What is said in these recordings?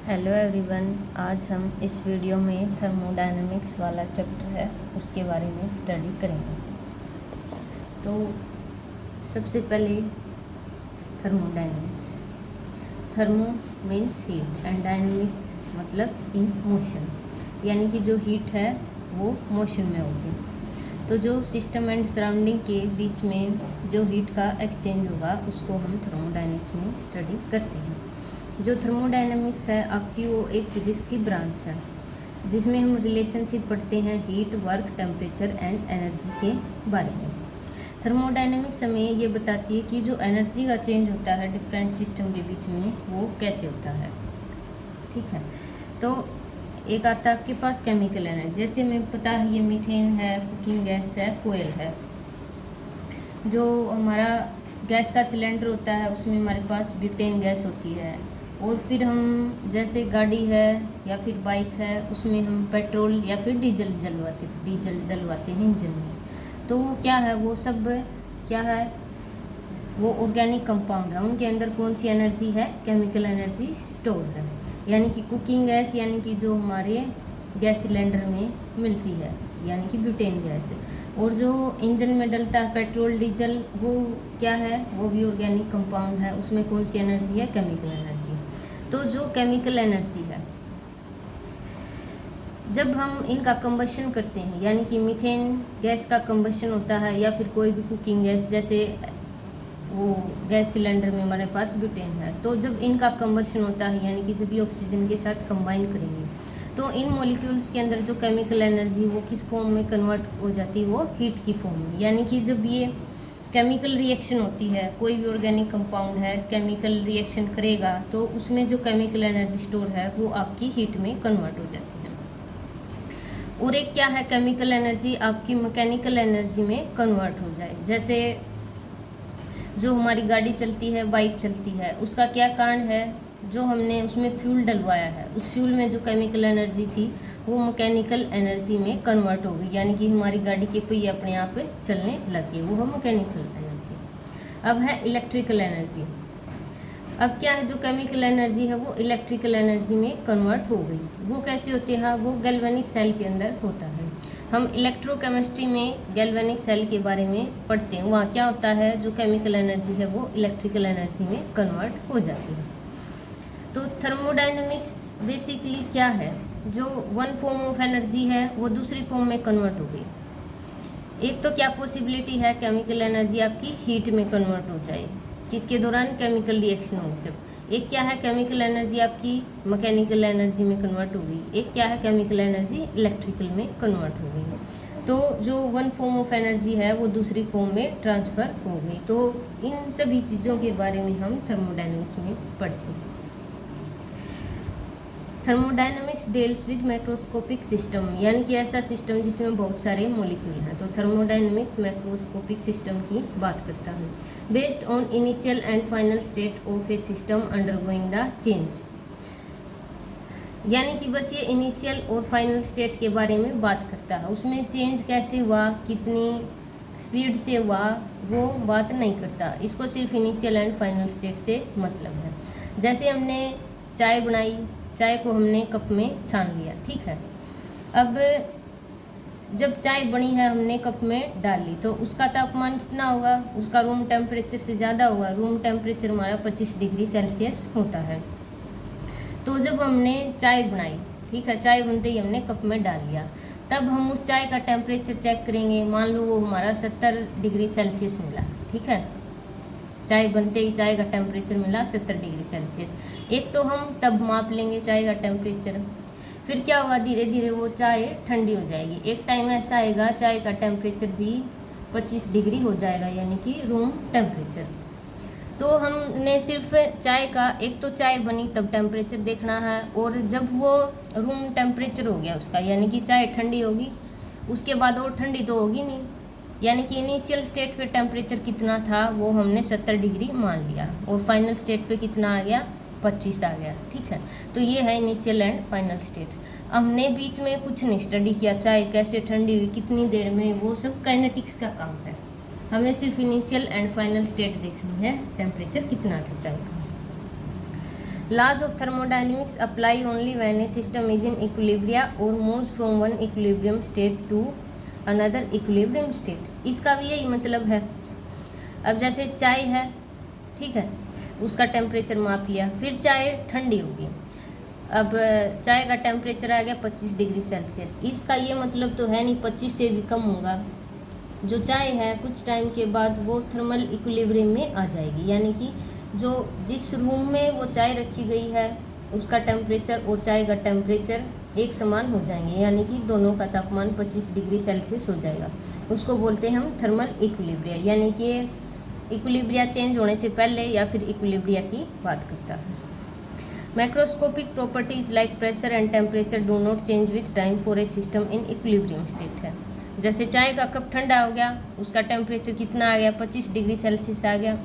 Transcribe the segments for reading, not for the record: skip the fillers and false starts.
Hello everyone, आज हम इस वीडियो में थर्मोडायनेमिक्स वाला चैप्टर है उसके बारे में स्टडी करेंगे। तो सबसे पहले thermodynamics. Thermo means heat and dynamic मतलब इन मोशन, यानी कि जो हीट है वो मोशन में होगी। तो जो सिस्टम एंड सराउंडिंग के बीच में जो हीट का एक्सचेंज होगा उसको हम थर्मोडायनेमिक्स में स्टडी करते हैं। जो थर्मोडायनेमिक्स है आपकी वो एक फिजिक्स की ब्रांच है जिसमें हम रिलेशनशिप पढ़ते हैं heat, work, temperature and energy के बारे में। थर्मोडायनेमिक्स हमें ये बताती है कि जो एनर्जी का चेंज होता है डिफरेंट सिस्टम के बीच में वो कैसे होता है। ठीक है, तो एक आता है आपके पास केमिकल एनर्जी, जैसे हमें पता है ये मीथेन है, कुकिंग गैस है, कोयल है। जो हमारा गैस का सिलेंडर होता है उसमें हमारे पास ब्यूटेन गैस होती है। और फिर हम जैसे गाड़ी है या फिर बाइक है उसमें हम पेट्रोल या फिर डीजल डलवाते हैं इंजन में। तो वो क्या है, वो सब क्या है, वो ऑर्गेनिक कंपाउंड है। उनके अंदर कौन सी एनर्जी है, केमिकल एनर्जी स्टोर है। यानी कि कुकिंग गैस यानी कि जो हमारे गैस सिलेंडर में मिलती है यानी कि ब्यूटेन गैस। और जो इंजन में डलता है पेट्रोल डीजल वो क्या है, वो भी ऑर्गेनिक कंपाउंड है। उसमें कौन सी एनर्जी है, केमिकल एनर्जी। तो जो केमिकल एनर्जी है जब हम इनका कंबशन करते हैं यानी कि मीथेन गैस का कंबशन होता है या फिर कोई भी कुकिंग गैस, जैसे वो गैस सिलेंडर में हमारे पास ब्यूटेन है, तो जब इनका कंबशन होता है यानी कि जब ये ऑक्सीजन के साथ कंबाइन करेंगे तो इन मॉलिक्यूल्स के अंदर जो केमिकल एनर्जी वो किस फॉर्म में कन्वर्ट हो जाती है, वो हीट की फॉर्म में। यानी कि जब ये केमिकल रिएक्शन होती है, कोई भी ऑर्गेनिक कंपाउंड है केमिकल रिएक्शन करेगा तो उसमें जो केमिकल एनर्जी स्टोर है वो आपकी हीट में कन्वर्ट हो जाती है। और एक क्या है, केमिकल एनर्जी आपकी मैकेनिकल एनर्जी में कन्वर्ट हो जाए। जैसे जो हमारी गाड़ी चलती है, बाइक चलती है, उसका क्या कारण है, जो हमने उसमें फ्यूल डलवाया है उस फ्यूल में जो केमिकल एनर्जी थी वो मैकेनिकल एनर्जी में कन्वर्ट हो गई। यानी कि हमारी गाड़ी के पहिए अपने आप चलने लग गए, वो है मैकेनिकल एनर्जी। अब है इलेक्ट्रिकल एनर्जी। अब क्या है, जो केमिकल एनर्जी है वो इलेक्ट्रिकल एनर्जी में कन्वर्ट हो गई। वो कैसे होती है, वो गैल्वेनिक सेल के अंदर होता है। हम इलेक्ट्रोकेमिस्ट्री में गैल्वेनिक सेल के बारे में पढ़ते हैं। वहाँ क्या होता है, जो केमिकल एनर्जी है वो इलेक्ट्रिकल एनर्जी में कन्वर्ट हो जाती है। तो थर्मोडायनेमिक्स बेसिकली क्या है, जो वन फॉर्म ऑफ एनर्जी है वो दूसरी फॉर्म में कन्वर्ट हो गई। एक तो क्या पॉसिबिलिटी है, केमिकल एनर्जी आपकी हीट में कन्वर्ट हो जाए, किसके दौरान, केमिकल रिएक्शन हो जब। एक क्या है, केमिकल एनर्जी आपकी मैकेनिकल एनर्जी में कन्वर्ट हो गई। एक क्या है, केमिकल एनर्जी इलेक्ट्रिकल में कन्वर्ट हो गई। तो जो वन फॉर्म ऑफ एनर्जी है वो दूसरी फॉर्म में ट्रांसफ़र हो गई। तो इन सभी चीज़ों के बारे में हम थर्मोडायनेमिक्स में पढ़ते हैं। Thermodynamics deals with macroscopic system, यानी कि ऐसा सिस्टम जिसमें बहुत सारे मॉलिक्यूल हैं। तो थर्मोडायनेमिक्स मैक्रोस्कोपिक सिस्टम की बात करता है। Based on initial and final state of a system undergoing the change, यानी कि बस ये इनिशियल और फाइनल स्टेट के बारे में बात करता है। उसमें चेंज कैसे हुआ, कितनी स्पीड से हुआ, वो बात नहीं करता। इसको सिर्फ इनिशियल एंड फाइनल स्टेट से मतलब है। जैसे हमने चाय बनाई, चाय को हमने कप में छान लिया, ठीक है। अब जब चाय बनी है हमने कप में डाल ली तो उसका तापमान कितना होगा, उसका रूम टेम्परेचर से ज़्यादा होगा। रूम टेम्परेचर हमारा 25 डिग्री सेल्सियस होता है। तो जब हमने चाय बनाई, ठीक है, चाय बनते ही हमने कप में डाल लिया, तब हम उस चाय का टेम्परेचर चेक करेंगे। मान लो वो हमारा 70 डिग्री सेल्सियस मिला, ठीक है। चाय बनते ही चाय का टेम्परेचर मिला 70 डिग्री सेल्सियस। एक तो हम तब माप लेंगे चाय का टेम्परेचर, फिर क्या होगा, धीरे धीरे वो चाय ठंडी हो जाएगी। एक टाइम ऐसा आएगा चाय का टेम्परेचर भी 25 डिग्री हो जाएगा, यानी कि रूम टेम्परेचर। तो हमने सिर्फ चाय का, एक तो चाय बनी तब टेम्परेचर देखना है, और जब वो रूम टेम्परेचर हो गया उसका, यानी कि चाय ठंडी होगी, उसके बाद और ठंडी तो होगी नहीं। यानी कि इनिशियल स्टेट पे टेम्परेचर कितना था वो हमने 70 डिग्री मान लिया, और फाइनल स्टेट पे कितना आ गया, 25 आ गया, ठीक है। तो ये है इनिशियल एंड फाइनल स्टेट। हमने बीच में कुछ नहीं स्टडी किया, चाय कैसे ठंडी हुई, कितनी देर में, वो सब काइनेटिक्स का काम है। हमें सिर्फ इनिशियल एंड फाइनल स्टेट देखनी है, टेम्परेचर कितना था चाय का। Laws of thermodynamics apply only when a system is in equilibrium or moves from one equilibrium state to another equilibrium state. इसका भी यही मतलब है। अब जैसे चाय है, ठीक है, उसका टेम्परेचर माप लिया, फिर चाय ठंडी होगी। अब चाय का टेम्परेचर आ गया 25 डिग्री सेल्सियस। इसका ये मतलब तो है नहीं 25 से भी कम होगा। जो चाय है कुछ टाइम के बाद वो थर्मल इक्विलिब्रियम में आ जाएगी, यानी कि जो जिस रूम में वो चाय रखी गई है उसका टेम्परेचर और चाय का टेम्परेचर एक समान हो जाएंगे, यानी कि दोनों का तापमान 25 डिग्री सेल्सियस हो जाएगा। उसको बोलते हैं हम थर्मल इक्विलिब्रिया, यानी कि इक्विलिब्रिया चेंज होने से पहले या फिर इक्विलिब्रिया की बात करता है। Macroscopic properties like pressure and temperature do not change with time for a system in equilibrium state है। जैसे चाय का कप ठंडा हो गया, उसका टेम्परेचर कितना आ गया, 25 डिग्री सेल्सियस आ गया।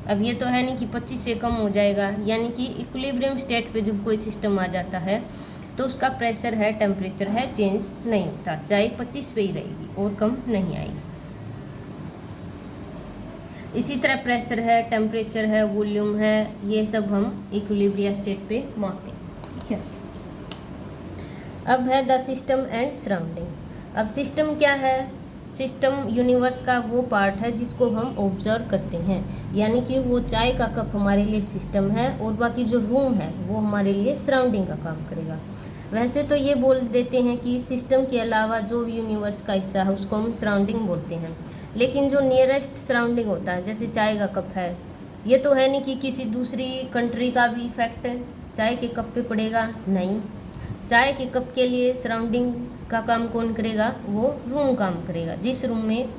अब ये तो है नहीं कि 25 से कम हो जाएगा, यानी कि इक्विलिब्रियम स्टेट पे जब कोई सिस्टम आ जाता है तो उसका प्रेशर है, टेम्परेचर है, चेंज नहीं होता, चाहे 25 पे ही रहेगी और कम नहीं आएगी। इसी तरह प्रेशर है, टेम्परेचर है, वॉल्यूम है, ये सब हम इक्विलिब्रियम स्टेट पे मापते हैं, ठीक है। अब है द सिस्टम एंड सराउंडिंग। अब सिस्टम क्या है? सिस्टम यूनिवर्स का वो पार्ट है जिसको हम ऑब्जर्व करते हैं, यानी कि वो चाय का कप हमारे लिए सिस्टम है और बाकी जो रूम है वो हमारे लिए सराउंडिंग का काम करेगा। वैसे तो ये बोल देते हैं कि सिस्टम के अलावा जो भी यूनिवर्स का हिस्सा है उसको हम सराउंडिंग बोलते हैं, लेकिन जो नियरेस्ट सराउंडिंग होता है जैसे चाय का कप है, ये तो है नहीं कि किसी दूसरी कंट्री का भी इफेक्ट चाय के कप पे पड़ेगा, नहीं। चाय के कप के लिए सराउंडिंग का काम कौन करेगा? वो रूम काम करेगा। जिस रूम में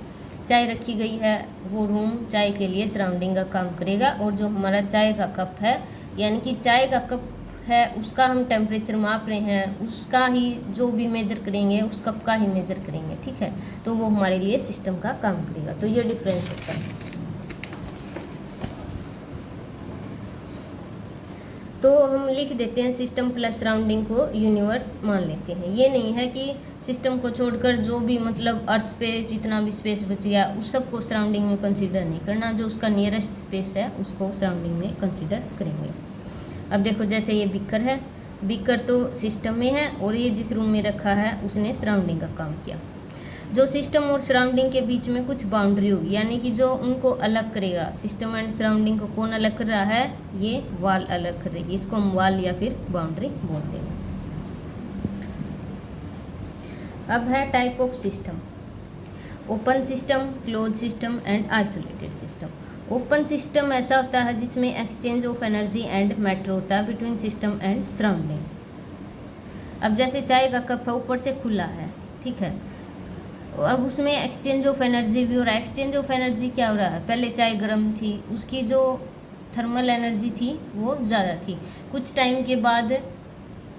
चाय रखी गई है वो रूम चाय के लिए सराउंडिंग का काम करेगा। और जो हमारा चाय का कप है, यानी कि चाय का कप है, उसका हम टेम्परेचर माप रहे हैं, उसका ही जो भी मेजर करेंगे उस कप का ही मेजर करेंगे, ठीक है, तो वो हमारे लिए सिस्टम का काम करेगा। तो ये डिफरेंस होता है। तो हम लिख देते हैं सिस्टम प्लस सराउंडिंग को यूनिवर्स मान लेते हैं। ये नहीं है कि सिस्टम को छोड़कर जो भी मतलब अर्थ पे जितना भी स्पेस बच गया उस सब को सराउंडिंग में कंसीडर नहीं करना, जो उसका नियरेस्ट स्पेस है उसको सराउंडिंग में कंसीडर करेंगे। अब देखो जैसे ये बीकर है, बीकर तो सिस्टम में है और ये जिस रूम में रखा है उसने सराउंडिंग का काम किया। जो सिस्टम और सराउंडिंग के बीच में कुछ बाउंड्री होगी, यानी कि जो उनको अलग करेगा, सिस्टम एंड सराउंडिंग को कौन अलग कर रहा है? ये वॉल अलग करेगी, इसको हम वॉल या फिर बाउंड्री बोलते हैं। अब है type of system, open system, close system and isolated system. Open system ऐसा होता है जिसमें exchange of energy and matter होता है बिटवीन सिस्टम एंड सराउंडिंग। अब जैसे चाय का कप है, ऊपर से खुला है, ठीक है, अब उसमें एक्सचेंज ऑफ एनर्जी भी हो रहा है। एक्सचेंज ऑफ एनर्जी क्या हो रहा है? पहले चाय गर्म थी, उसकी जो थर्मल एनर्जी थी वो ज़्यादा थी, कुछ टाइम के बाद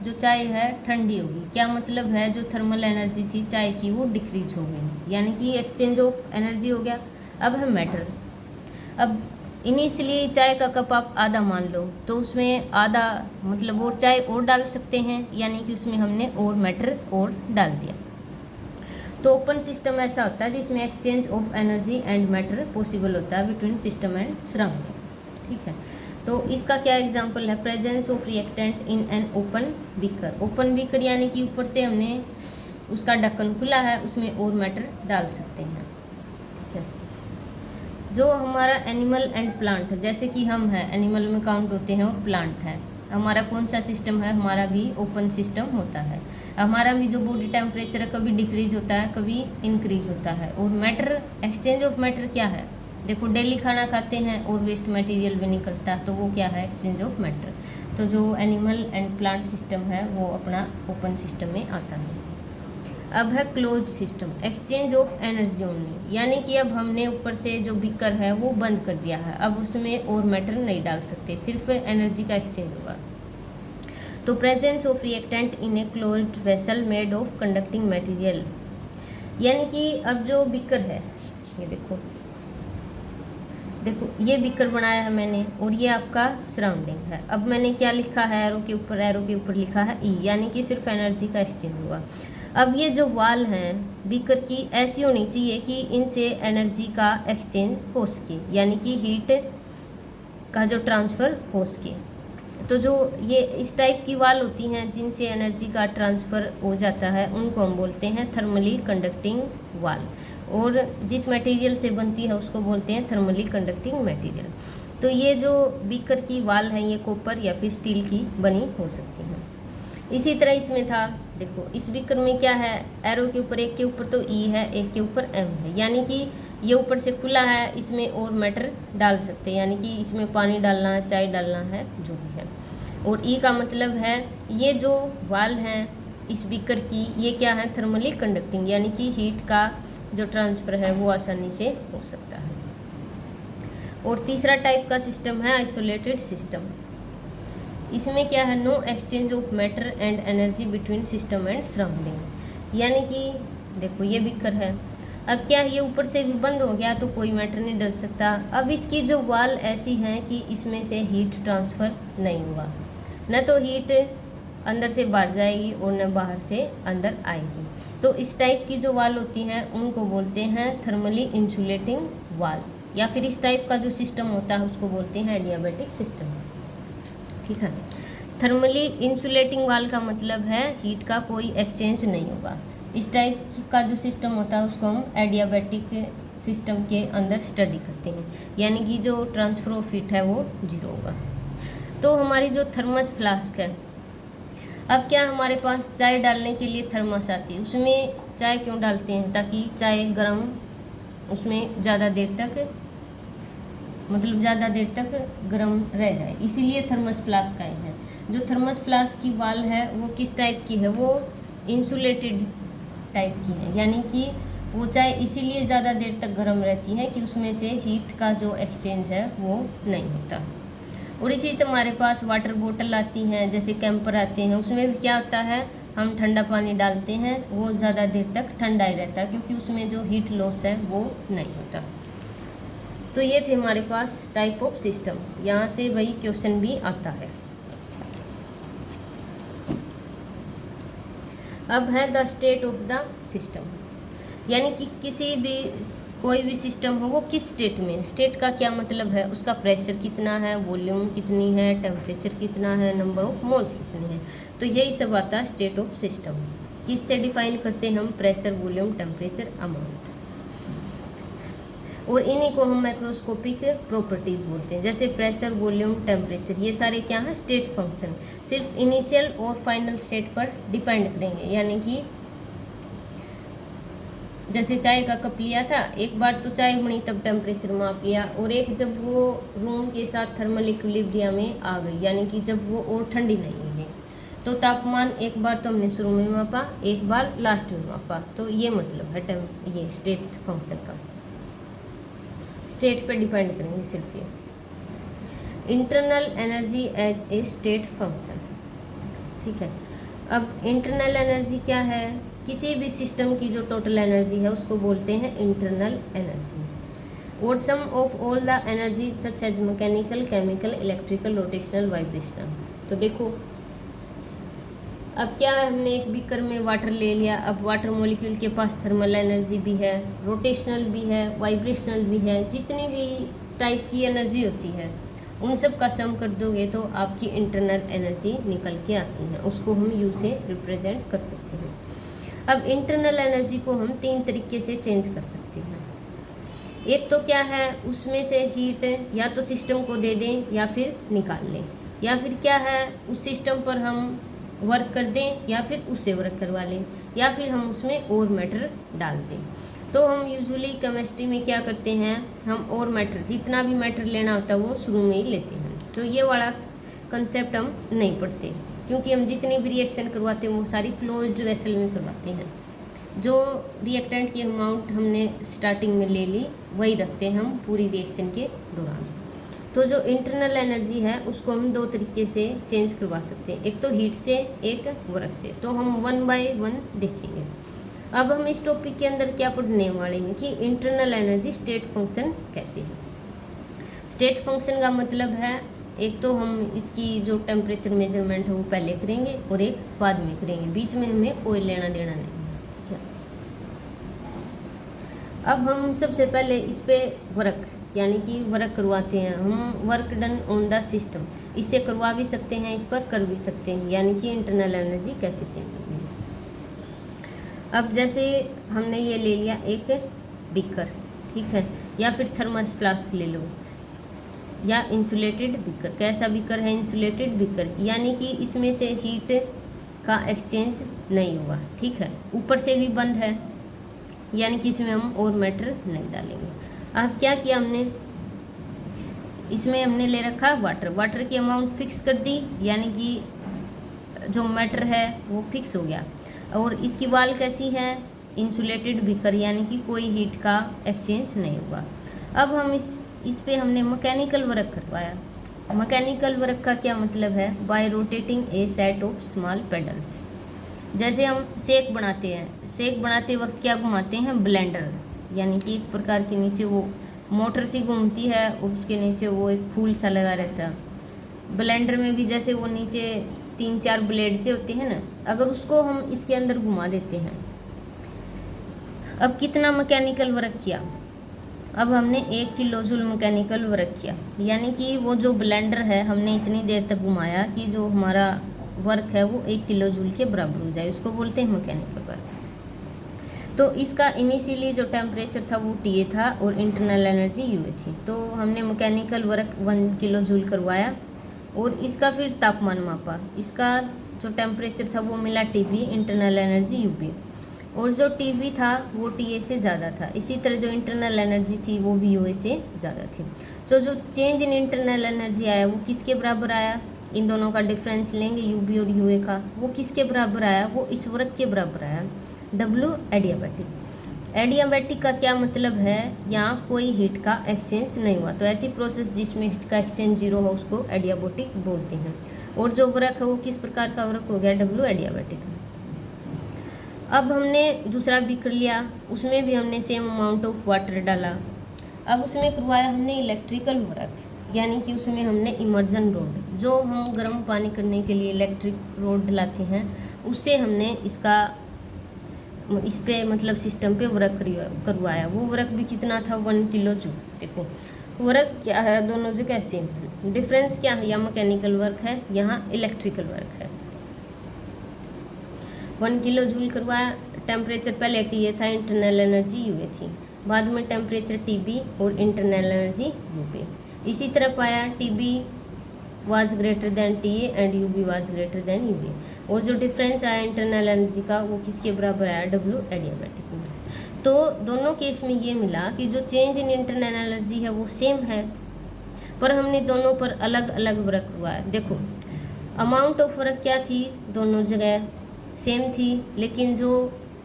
जो चाय है ठंडी होगी। क्या मतलब है? जो थर्मल एनर्जी थी चाय की वो डिक्रीज हो गई, यानी कि एक्सचेंज ऑफ एनर्जी हो गया। अब है मैटर। अब इनिशियली चाय का कप आप आधा मान लो, तो उसमें आधा मतलब और चाय और डाल सकते हैं, यानी कि उसमें हमने और मैटर और डाल दिया। तो ओपन सिस्टम ऐसा होता है जिसमें exchange of energy and matter possible होता है बिटवीन सिस्टम एंड सराउंडिंग, ठीक है। तो इसका क्या एग्जांपल है? Presence of reactant in an open beaker. Open beaker यानी कि ऊपर से हमने उसका ढक्कन खुला है, उसमें और मैटर डाल सकते हैं, ठीक है। जो हमारा एनिमल एंड प्लांट, जैसे कि हम हैं, एनिमल में काउंट होते हैं और प्लांट है, हमारा कौन सा सिस्टम है? हमारा भी ओपन सिस्टम होता है। हमारा भी जो बॉडी टेम्परेचर है कभी डिक्रीज होता है, कभी इंक्रीज होता है। और मैटर, एक्सचेंज ऑफ मैटर क्या है? देखो डेली खाना खाते हैं और वेस्ट मटेरियल भी निकलता है, तो वो क्या है? Exchange of matter. तो जो एनिमल एंड प्लांट सिस्टम है वो अपना ओपन सिस्टम में आता है। अब है close system, exchange of energy only, यानी कि अब हमने ऊपर से जो बीकर है वो बंद कर दिया है, अब उसमें और मैटर नहीं डाल सकते, सिर्फ एनर्जी का एक्सचेंज होगा। तो presence of reactant in a closed vessel made of conducting material, यानी कि अब जो बीकर है, ये देखो ये बीकर बनाया है मैंने और ये आपका सराउंडिंग है। अब मैंने क्या लिखा है? एरो के ऊपर लिखा है ई, यानी कि सिर्फ एनर्जी का एक्सचेंज हुआ। अब ये जो वाल हैं बीकर की ऐसी होनी चाहिए कि इनसे एनर्जी का एक्सचेंज हो सके, यानी कि हीट का जो ट्रांसफ़र हो सके। तो जो ये इस टाइप की वाल होती हैं जिनसे एनर्जी का ट्रांसफ़र हो जाता है, उनको हम बोलते हैं थर्मली कंडक्टिंग वाल, और जिस मटेरियल से बनती है उसको बोलते हैं थर्मली कंडक्टिंग मटेरियल। तो ये जो बीकर की वाल है ये कॉपर या फिर स्टील की बनी हो सकती हैं। इसी तरह इसमें था, देखो इस बीकर में क्या है, एरो के ऊपर, एक के ऊपर तो ई है, एक के ऊपर एम है, यानी कि ये ऊपर से खुला है, इसमें और मैटर डाल सकते हैं, यानी कि इसमें पानी डालना है, चाय डालना है, जो भी है। और ई का मतलब है ये जो वाल हैं इस बीकर की, ये क्या है, थर्मली कंडक्टिंग, यानी कि हीट का जो ट्रांसफ़र है वो आसानी से हो सकता है। और तीसरा टाइप का सिस्टम है आइसोलेटेड सिस्टम। इसमें क्या है, no exchange of matter and energy between system and surrounding, यानी कि देखो ये बीकर है, अब क्या ये ऊपर से भी बंद हो गया तो कोई मैटर नहीं डल सकता। अब इसकी जो वाल ऐसी हैं कि इसमें से हीट ट्रांसफ़र नहीं हुआ, न तो हीट अंदर से बाहर जाएगी और न बाहर से अंदर आएगी। तो इस टाइप की जो वाल होती हैं उनको बोलते हैं थर्मली इंसुलेटिंग वाल, या फिर इस टाइप का जो सिस्टम होता है उसको बोलते हैं एडियाबैटिक सिस्टम। ठीक है, थर्मली इंसुलेटिंग वाल का मतलब है हीट का कोई एक्सचेंज नहीं होगा। इस टाइप का जो सिस्टम होता है उसको हम एडियाबैटिक सिस्टम के अंदर स्टडी करते हैं, यानी कि जो ट्रांसफ़र ऑफ हीट है वो जीरो होगा। तो हमारी जो थर्मस फ्लास्क है, अब क्या हमारे पास चाय डालने के लिए थर्मस आती है, उसमें चाय क्यों डालते हैं, ताकि चाय गर्म उसमें ज़्यादा देर तक, मतलब ज़्यादा देर तक गर्म रह जाए, इसीलिए थर्मस फ्लास्क आए हैं। जो थर्मस फ्लास्क की वाल है वो किस टाइप की है, वो इंसुलेटेड टाइप की है, यानी कि वो चाय इसीलिए ज़्यादा देर तक गर्म रहती है कि उसमें से हीट का जो एक्सचेंज है वो नहीं होता। और इसी तरह हमारे पास वाटर बोतल आती हैं, जैसे कैंपर आते हैं, उसमें भी क्या होता है, हम ठंडा पानी डालते हैं, वो ज़्यादा देर तक ठंडा ही रहता है क्योंकि उसमें जो हीट लॉस है वो नहीं होता। तो ये थे हमारे पास टाइप ऑफ सिस्टम, यहाँ से वही क्वेश्चन भी आता है। अब है the state of the system, यानी कि किसी भी कोई भी सिस्टम हो वो किस स्टेट में, स्टेट का क्या मतलब है, उसका प्रेशर कितना है, वॉल्यूम कितनी है, टेम्परेचर कितना है, नंबर ऑफ मोल्स कितने हैं। तो यही सब आता है स्टेट ऑफ सिस्टम। किससे डिफाइन करते हैं हम, प्रेशर, वॉल्यूम, टेम्परेचर, अमाउंट, और इन्हीं को हम माइक्रोस्कोपिक प्रॉपर्टीज बोलते हैं। जैसे प्रेशर, वॉल्यूम, टेम्परेचर, ये सारे क्या हैं, स्टेट फंक्शन, सिर्फ इनिशियल और फाइनल स्टेट पर डिपेंड करेंगे। यानी कि जैसे चाय का कप लिया था, एक बार तो चाय बनी तब टेम्परेचर माप लिया, और एक जब वो रूम के साथ थर्मल इक्विलिब्रियम में आ गई, यानी कि जब वो और ठंडी नहीं हुई, तो तापमान एक बार तो हमने शुरू में मापा, एक बार लास्ट में मापा। तो ये मतलब है ये स्टेट फंक्शन का, स्टेट पे डिपेंड करेंगे सिर्फ ये। Internal energy as a state function, ठीक है। अब इंटरनल एनर्जी क्या है, किसी भी सिस्टम की जो टोटल एनर्जी है उसको बोलते हैं इंटरनल एनर्जी, और sum of all the energy such as mechanical, chemical, electrical, rotational, vibrational. तो देखो अब क्या है, हमने एक बीकर में वाटर ले लिया, अब वाटर मॉलिक्यूल के पास थर्मल एनर्जी भी है, रोटेशनल भी है, वाइब्रेशनल भी है, जितनी भी टाइप की एनर्जी होती है उन सब का सम कर दोगे तो आपकी इंटरनल एनर्जी निकल के आती है, उसको हम यू से रिप्रेजेंट कर सकते हैं। अब इंटरनल एनर्जी को हम 3 तरीके से चेंज कर सकते हैं। एक तो क्या है, उसमें से हीट या तो सिस्टम को दे दें या फिर निकाल लें, या फिर क्या है उस सिस्टम पर हम वर्क कर दें या फिर उससे वर्क करवा लें, या फिर हम उसमें और मैटर डाल दें। तो हम यूजुअली केमिस्ट्री में क्या करते हैं, हम और मैटर, जितना भी मैटर लेना होता है वो शुरू में ही लेते हैं। तो ये वाला कंसेप्ट हम नहीं पढ़ते, क्योंकि हम जितनी भी रिएक्शन करवाते हैं वो सारी क्लोज्ड वेसल में करवाते हैं। जो रिएक्टेंट की अमाउंट हमने स्टार्टिंग में ले ली वही रखते हैं हम पूरी रिएक्शन के दौरान। तो जो इंटरनल एनर्जी है उसको हम 2 तरीके से चेंज करवा सकते हैं, एक तो हीट से, एक वर्क से। तो हम 1 बाय 1 देखेंगे। अब हम इस टॉपिक के अंदर क्या पढ़ने वाले हैं कि इंटरनल एनर्जी स्टेट फंक्शन कैसे है। स्टेट फंक्शन का मतलब है, एक तो हम इसकी जो टेम्परेचर मेजरमेंट है वो पहले करेंगे और एक बाद में करेंगे, बीच में हमें कोई लेना देना नहीं है। अब हम सबसे पहले इस पे वर्क यानी कि वर्क करवाते हैं। हम work done on the system, इससे करवा भी सकते हैं, इस पर कर भी सकते हैं, यानी कि इंटरनल एनर्जी कैसे चेंज होगी। अब जैसे हमने ये ले लिया एक बीकर, ठीक है, या फिर थर्मस फ्लास्क ले लो, या इंसुलेटेड बीकर। कैसा बीकर है? इंसुलेटेड बीकर, यानी कि इसमें से हीट का एक्सचेंज नहीं हुआ, ठीक है, ऊपर से भी बंद है, यानी कि इसमें हम और मैटर नहीं डालेंगे। अब क्या किया हमने, इसमें हमने ले रखा वाटर, वाटर की अमाउंट फिक्स कर दी, यानी कि जो मैटर है वो फिक्स हो गया। और इसकी वाल कैसी है? इंसुलेटेड बीकर, यानी कि कोई हीट का एक्सचेंज नहीं हुआ। अब हम इस पे हमने मैकेनिकल वर्क करवाया। मैकेनिकल वर्क का क्या मतलब है? Bye rotating A set of small pedals. जैसे हम शेक बनाते हैं, शेक बनाते वक्त क्या घुमाते हैं? ब्लेंडर, यानी कि एक प्रकार के नीचे वो मोटर सी घूमती है और उसके नीचे वो एक फूल सा लगा रहता है। ब्लेंडर में भी जैसे वो नीचे 3-4 ब्लेड से होते हैं ना, अगर उसको हम इसके अंदर घुमा देते हैं। अब कितना मैकेनिकल वर्क किया? अब हमने 1 किलो जूल मैकेनिकल वर्क किया, यानी कि वो जो ब्लेंडर है हमने इतनी देर तक घुमाया कि जो हमारा वर्क है वो 1 किलो जूल के बराबर हो जाए, उसको बोलते हैं मैकेनिकल वर्क। तो इसका इनिशियली जो टेम्परेचर था वो TA था और इंटरनल एनर्जी UA थी। तो हमने मैकेनिकल वर्क 1 किलो जूल करवाया और इसका फिर तापमान मापा, इसका जो टेम्परेचर था वो मिला TB, इंटरनल एनर्जी UB, और जो TB था वो TA से ज़्यादा था। इसी तरह जो इंटरनल एनर्जी थी वो भी UA से ज़्यादा थी। तो जो चेंज इन इंटरनल एनर्जी आया वो किसके बराबर आया? इन दोनों का डिफरेंस लेंगे UB और UA का, वो किसके बराबर आया? वो इस वर्क के बराबर आया, W एडियाबैटिक। एडियाबैटिक का क्या मतलब है? यहाँ कोई हीट का एक्सचेंज नहीं हुआ। तो ऐसी प्रोसेस जिसमें हीट का एक्सचेंज 0 हो उसको एडियाबैटिक बोलते हैं। और जो वर्क है वो किस प्रकार का वर्क हो गया? W adiabatic. अब हमने दूसरा बीकर लिया, उसमें भी हमने सेम अमाउंट ऑफ वाटर डाला। अब उसमें करवाया हमने इलेक्ट्रिकल वर्क, यानी कि उसमें हमने इमर्जन रोड, जो हम गर्म पानी करने के लिए इलेक्ट्रिक रोड डलाते हैं, उससे हमने इस पे मतलब सिस्टम पे वर्क करवाया। वो वर्क भी कितना था? 1 किलो जूल। देखो वर्क क्या है, दोनों जगह सेम है, डिफरेंस क्या है? यहाँ मैकेनिकल वर्क है, यहाँ इलेक्ट्रिकल वर्क है। 1 किलो जूल करवाया, टेम्परेचर पहले TA था, इंटरनल एनर्जी UA थी, बाद में टेम्परेचर TB और इंटरनल एनर्जी UB। इसी तरह पाया TB was greater than TA and UB was greater than UA, और जो डिफरेंस आया इंटरनल एनर्जी का वो किसके बराबर आया? W एडियाबैटिक में। तो दोनों केस में ये मिला कि जो चेंज इन इंटरनल एनर्जी है वो सेम है, पर हमने दोनों पर अलग अलग वर्क हुआ है। देखो अमाउंट ऑफ वर्क क्या थी? दोनों जगह सेम थी, लेकिन जो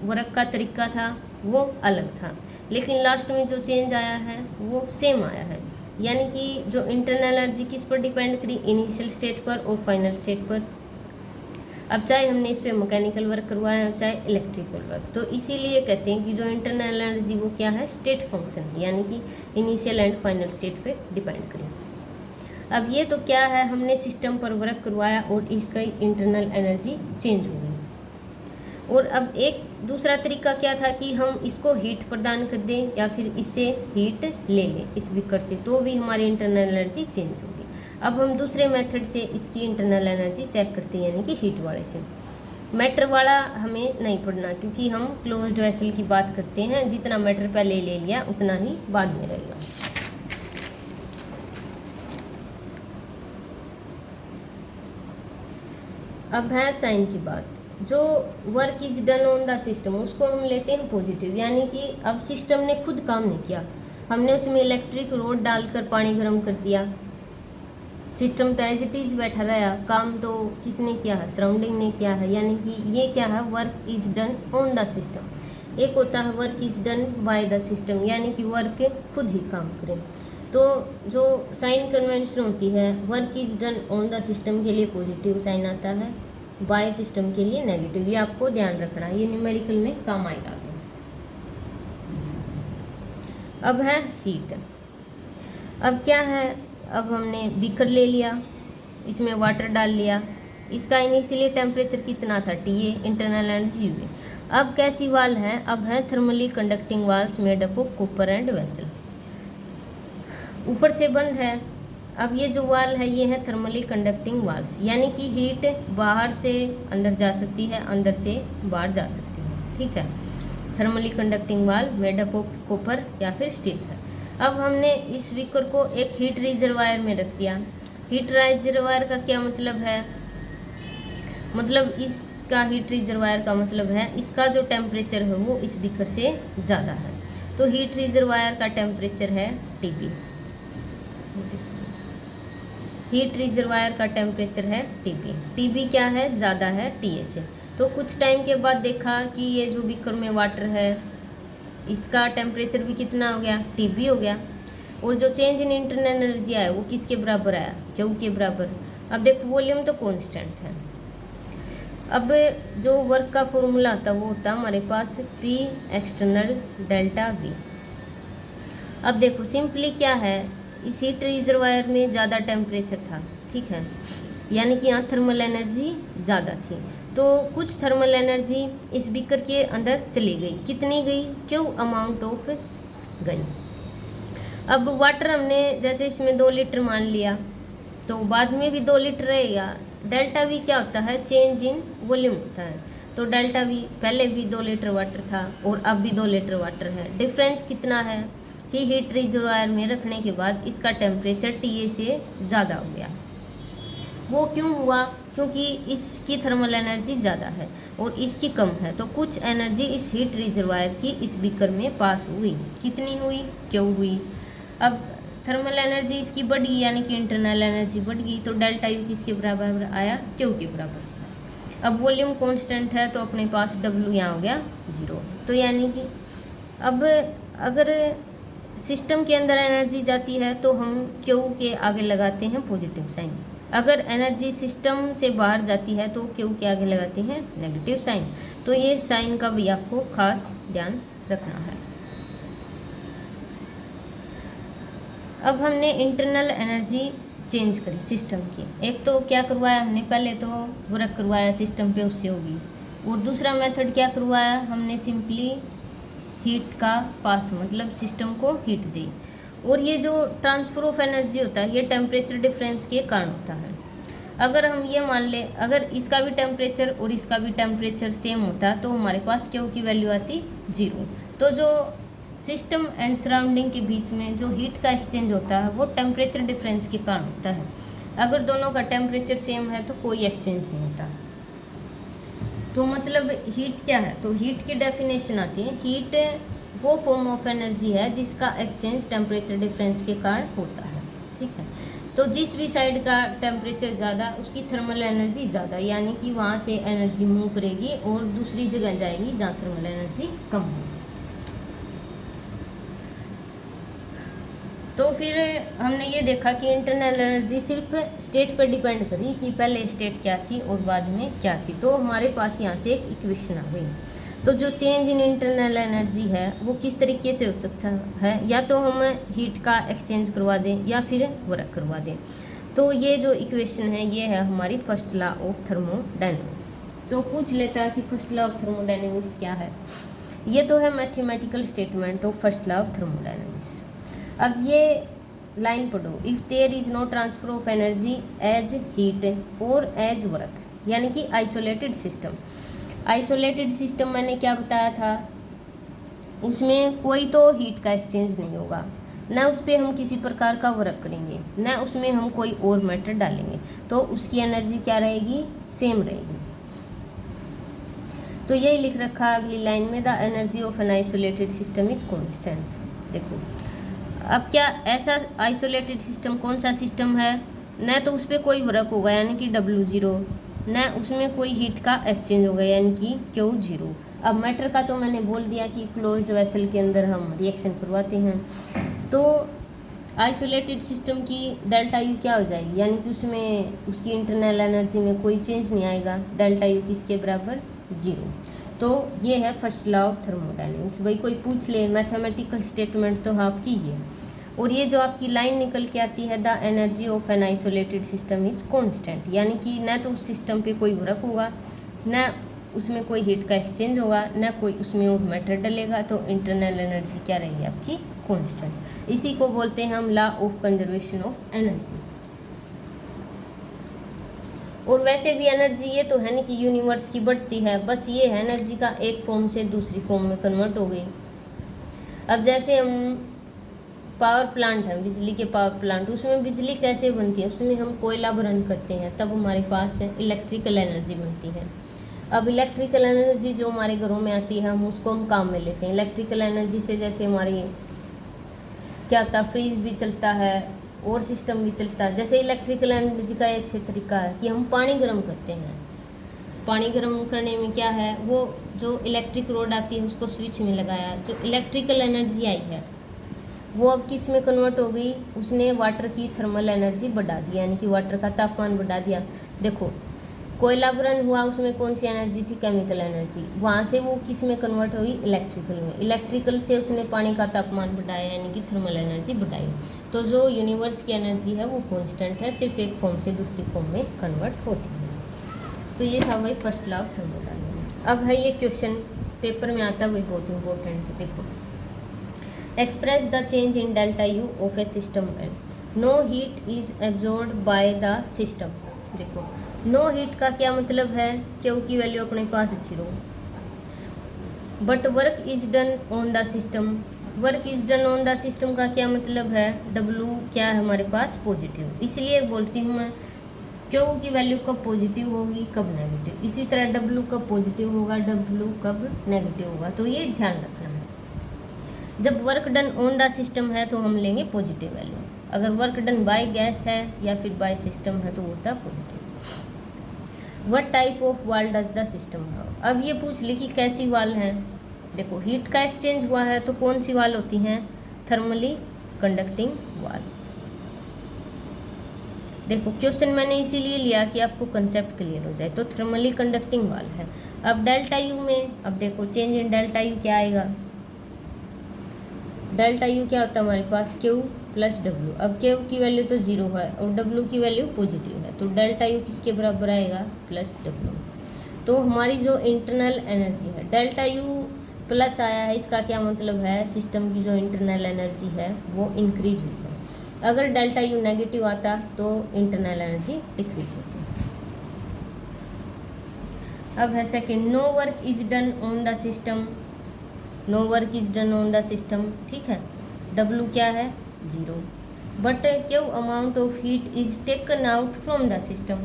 वर्क का तरीका था वो अलग था, लेकिन लास्ट में जो चेंज आया है वो सेम आया है। यानी कि जो इंटरनल एनर्जी किस पर डिपेंड करी? इनिशियल स्टेट पर और फाइनल स्टेट पर। अब चाहे हमने इस पर मैकेनिकल वर्क करवाया चाहे इलेक्ट्रिकल वर्क, तो इसीलिए कहते हैं कि जो इंटरनल एनर्जी वो क्या है? स्टेट फंक्शन, यानी कि इनिशियल एंड फाइनल स्टेट पे डिपेंड करें। अब ये तो क्या है, हमने सिस्टम पर वर्क करवाया और इसका इंटरनल एनर्जी चेंज हो गई। और अब एक दूसरा तरीका क्या था कि हम इसको हीट प्रदान कर दें या फिर इससे हीट ले लें इस बीकर से, तो भी हमारी इंटरनल एनर्जी चेंज होगी। अब हम दूसरे मेथड से इसकी इंटरनल एनर्जी चेक करते हैं, यानी कि हीट वाले से। मैटर वाला हमें नहीं पढ़ना, क्योंकि हम क्लोज्ड वेसल की बात करते हैं, जितना मैटर पहले ले लिया उतना ही बाद में रहेगा। अब है साइन की बात। जो work is done on the system उसको हम लेते हैं पॉजिटिव, यानी कि अब सिस्टम ने खुद काम नहीं किया, हमने उसमें इलेक्ट्रिक रोड डालकर पानी गर्म कर दिया, सिस्टम तो एज इट इज बैठा रहा, काम तो किसने किया है? सराउंडिंग ने किया है। यानी कि ये क्या है? Work is done on the system. एक होता है work is done bye the system, यानी कि वर्क खुद ही काम करें। तो जो साइन कन्वेंशन होती है, work is done on the system के लिए पॉजिटिव साइन आता है, बाय सिस्टम के लिए नेगेटिव। ये आपको ध्यान रखना, ये न्यूमेरिकल में काम आएगा। अब है हीट। अब क्या है? अब हमने बीकर ले लिया, इसमें वाटर डाल लिया, इसका इनिशियली टेम्परेचर कितना था? TA, internal energy UA। अब कैसी वाल हैं? अब हैं thermally conducting walls made up of copper and vessel. ऊपर से बंद है। अब ये जो वाल है ये है थर्मली कंडक्टिंग वाल्स, यानी कि हीट बाहर से अंदर जा सकती है, अंदर से बाहर जा सकती है। ठीक है, थर्मली कंडक्टिंग वाल मेड अप ऑफ कॉपर या फिर स्टील है। अब हमने इस बीकर को एक हीट रिजर्वायर में रख दिया। हीट रिजर्वायर का क्या मतलब है? मतलब इसका हीट रिजर्वायर का मतलब है इसका जो टेम्परेचर है वो इस बीकर से ज़्यादा है। तो हीट रिजर्वायर का टेम्परेचर है टीपी। हीट रिजर्वायर का टेम्परेचर है टीपी। टीपी क्या है? ज़्यादा है टीए से। तो कुछ टाइम के बाद देखा कि ये जो बीकर में वाटर है इसका टेम्परेचर भी कितना हो गया? टीपी हो गया। और जो चेंज इन इंटरनल एनर्जी आया वो किसके बराबर आया? क्यू के बराबर। अब देखो वॉल्यूम तो कांस्टेंट है। अब जो वर्क का फॉर्मूला आता वो होता हमारे पास पी एक्सटर्नल डेल्टा वी। अब देखो सिंपली क्या है, इस हीट रिजर्वायर में ज़्यादा टेम्परेचर था, ठीक है, यानी कि यहाँ थर्मल एनर्जी ज़्यादा थी। तो कुछ थर्मल एनर्जी इस बीकर के अंदर चली गई। कितनी गई? क्यू अमाउंट ऑफ गई। अब वाटर हमने जैसे इसमें 2 लीटर मान लिया तो बाद में भी 2 लीटर रहेगा। डेल्टा वी क्या होता है? चेंज इन वॉल्यूम होता है। तो डेल्टा वी पहले भी 2 लीटर वाटर था और अब भी 2 लीटर वाटर है। डिफरेंस कितना है कि हीट रिजर्वायर में रखने के बाद इसका टेम्परेचर टीए से ज़्यादा हो गया। वो क्यों हुआ? क्योंकि इसकी थर्मल एनर्जी ज़्यादा है और इसकी कम है। तो कुछ एनर्जी इस हीट रिजर्वायर की इस बीकर में पास हुई। कितनी हुई? क्यों हुई? अब थर्मल एनर्जी इसकी बढ़ गई यानी कि इंटरनल एनर्जी बढ़ गई। तो डेल्टा यू किसके बराबर आया? क्यू के बराबर। अब वॉल्यूम कांस्टेंट है तो अपने पास डब्ल्यू यहाँ हो गया 0। तो यानी कि अब अगर सिस्टम के अंदर एनर्जी जाती है तो हम क्यू के आगे लगाते हैं पॉजिटिव साइन। अगर एनर्जी सिस्टम से बाहर जाती है तो क्यू के आगे लगाते हैं नेगेटिव साइन। तो ये साइन का भी आपको खास ध्यान रखना है। अब हमने इंटरनल एनर्जी चेंज करी सिस्टम की। एक तो क्या करवाया हमने? पहले तो वर्क करवाया सिस्टम पे, उससे होगी। और दूसरा मेथड क्या करवाया हमने? सिंपली हीट का पास, मतलब सिस्टम को हीट दी। और ये जो ट्रांसफ़र ऑफ एनर्जी होता है ये टेम्परेचर डिफरेंस के कारण होता है। अगर हम ये मान लें अगर इसका भी टेम्परेचर और इसका भी टेम्परेचर सेम होता तो हमारे पास क्यू की वैल्यू आती 0। तो जो सिस्टम एंड सराउंडिंग के बीच में जो हीट का एक्सचेंज होता है वो टेम्परेचर डिफरेंस के कारण होता है। अगर दोनों का टेम्परेचर सेम है तो कोई एक्सचेंज नहीं होता। तो मतलब हीट क्या है? तो हीट की डेफिनेशन आती है, हीट वो फॉर्म ऑफ एनर्जी है जिसका एक्सचेंज टेम्परेचर डिफरेंस के कारण होता है। ठीक है, तो जिस भी साइड का टेम्परेचर ज़्यादा उसकी थर्मल एनर्जी ज़्यादा, यानी कि वहाँ से एनर्जी मूव करेगी और दूसरी जगह जाएगी जहाँ थर्मल एनर्जी कम होगी। तो फिर हमने ये देखा कि इंटरनल एनर्जी सिर्फ स्टेट पर डिपेंड करी कि पहले स्टेट क्या थी और बाद में क्या थी। तो हमारे पास यहाँ से एक इक्वेशन आ गई। तो जो चेंज इन इंटरनल एनर्जी है वो किस तरीके से हो सकता है? या तो हम हीट का एक्सचेंज करवा दें या फिर वर्क करवा दें। तो ये जो इक्वेशन है ये है हमारी फर्स्ट लॉ ऑफ थर्मोडायनेमिक्स। तो पूछ लेता है कि फर्स्ट लॉ ऑफ थर्मोडायनेमिक्स क्या है? ये तो है mathematical statement of first law of thermodynamics. अब ये लाइन पढ़ो, if there is no transfer of energy as heat और एज वर्क, यानी कि आइसोलेटेड सिस्टम। आइसोलेटेड सिस्टम मैंने क्या बताया था? उसमें कोई तो हीट का एक्सचेंज नहीं होगा, ना उस पर हम किसी प्रकार का वर्क करेंगे, ना उसमें हम कोई और मैटर डालेंगे, तो उसकी एनर्जी क्या रहेगी? सेम रहेगी। तो यही लिख रखा अगली लाइन में, the energy of an isolated system is constant. देखो अब क्या ऐसा आइसोलेटेड सिस्टम कौन सा सिस्टम है? न तो उस पर कोई वर्क होगा यानी कि W0, न उसमें कोई हीट का एक्सचेंज होगा यानी कि Q0। अब मैटर का तो मैंने बोल दिया कि क्लोज्ड वेसल के अंदर हम रिएक्शन करवाते हैं। तो आइसोलेटेड सिस्टम की डेल्टा यू क्या हो जाएगी? यानी कि उसमें उसकी इंटरनल एनर्जी में कोई चेंज नहीं आएगा। डेल्टा यू किसके बराबर? 0। तो ये है फर्स्ट लॉ ऑफ थर्मोडायनेमिक्स। भाई कोई पूछ ले मैथमेटिकल स्टेटमेंट तो आपकी ये। और ये जो आपकी लाइन निकल के आती है, the energy of an isolated system is constant, यानी कि न तो उस सिस्टम पे कोई वर्क होगा, न उसमें कोई हीट का एक्सचेंज होगा, ना कोई उसमें और मैटर डलेगा, तो इंटरनल एनर्जी क्या रहेगी आपकी, कांस्टेंट। इसी को बोलते हैं हम law of conservation of energy. और वैसे भी एनर्जी ये तो है नहीं कि यूनिवर्स की बढ़ती है, बस ये है एनर्जी का एक फॉर्म से दूसरी फॉर्म में कन्वर्ट हो गई। अब जैसे हम पावर प्लांट है, बिजली के पावर प्लांट, उसमें बिजली कैसे बनती है, उसमें हम कोयला बर्न करते हैं, तब हमारे पास इलेक्ट्रिकल एनर्जी बनती है। अब इलेक्ट्रिकल एनर्जी जो हमारे घरों में आती है, हम उसको हम काम में लेते हैं। इलेक्ट्रिकल एनर्जी से जैसे हमारी क्या होता है, फ्रीज भी चलता है और सिस्टम भी चलता है। जैसे इलेक्ट्रिकल एनर्जी का एक अच्छे तरीका है कि हम पानी गर्म करते हैं। पानी गर्म करने में क्या है, वो जो इलेक्ट्रिक रोड आती है उसको स्विच में लगाया, जो इलेक्ट्रिकल एनर्जी आई है वो अब किस में कन्वर्ट हो गई, उसने वाटर की थर्मल एनर्जी बढ़ा दी, यानी कि वाटर का तापमान बढ़ा दिया। देखो कोयला बर्न हुआ, उसमें कौन सी एनर्जी थी, केमिकल एनर्जी, वहाँ से वो किस में कन्वर्ट हुई, इलेक्ट्रिकल में। इलेक्ट्रिकल से उसने पानी का तापमान बढ़ाया, यानी कि थर्मल एनर्जी बढ़ाई। तो जो यूनिवर्स की एनर्जी है वो कांस्टेंट है, सिर्फ एक फॉर्म से दूसरी फॉर्म में कन्वर्ट होती है। तो ये था भाई फर्स्ट लॉ ऑफ थर्मोडायनेमिक्स। अब है ये क्वेश्चन पेपर में आता है, वही बहुत इंपॉर्टेंट है। देखो, express the change in delta U of a system and, no heat is absorbed by the system. देखो नो हीट का क्या मतलब है, क्यू की वैल्यू अपने पास 0, but work is done on the system. Work is done on the system का क्या मतलब है, डब्लू क्या है हमारे पास, पॉजिटिव। इसलिए बोलती हूँ मैं क्यू की वैल्यू कब पॉजिटिव होगी, कब नेगेटिव। इसी तरह डब्लू कब पॉजिटिव होगा, डब्लू कब नेगेटिव होगा। तो ये ध्यान रखना है। जब work done on the system है तो हम लेंगे पॉजिटिव वैल्यू, अगर वर्क डन बाय गैस है या फिर बाय सिस्टम है तो वो होता है positive. What type of wall does the system have. अब ये पूछ ली कि कैसी वाल है। देखो हीट का एक्सचेंज हुआ है तो कौन सी वाल होती हैं, थर्मली कंडक्टिंग वाल। देखो क्वेश्चन मैंने इसीलिए लिया कि आपको कंसेप्ट क्लियर हो जाए। तो थर्मली कंडक्टिंग वाल है। अब डेल्टा यू में, अब देखो चेंज इन डेल्टा यू क्या आएगा, डेल्टा यू क्या होता है हमारे पास, क्यू प्लस डब्ल्यू। अब क्यू की वैल्यू तो 0 है और डब्ल्यू की वैल्यू पॉजिटिव है, तो डेल्टा यू किसके बराबर आएगा, प्लस डब्ल्यू। तो हमारी जो इंटरनल एनर्जी है, डेल्टा यू प्लस आया है, इसका क्या मतलब है, सिस्टम की जो इंटरनल एनर्जी है वो इंक्रीज हुई है। अगर डेल्टा यू नेगेटिव आता तो इंटरनल एनर्जी डिक्रीज होती है। अब है second, no work is done on the system. No work is done on the system, ठीक है, डब्ल्यू क्या है 0, but Q amount of heat is taken out from the system,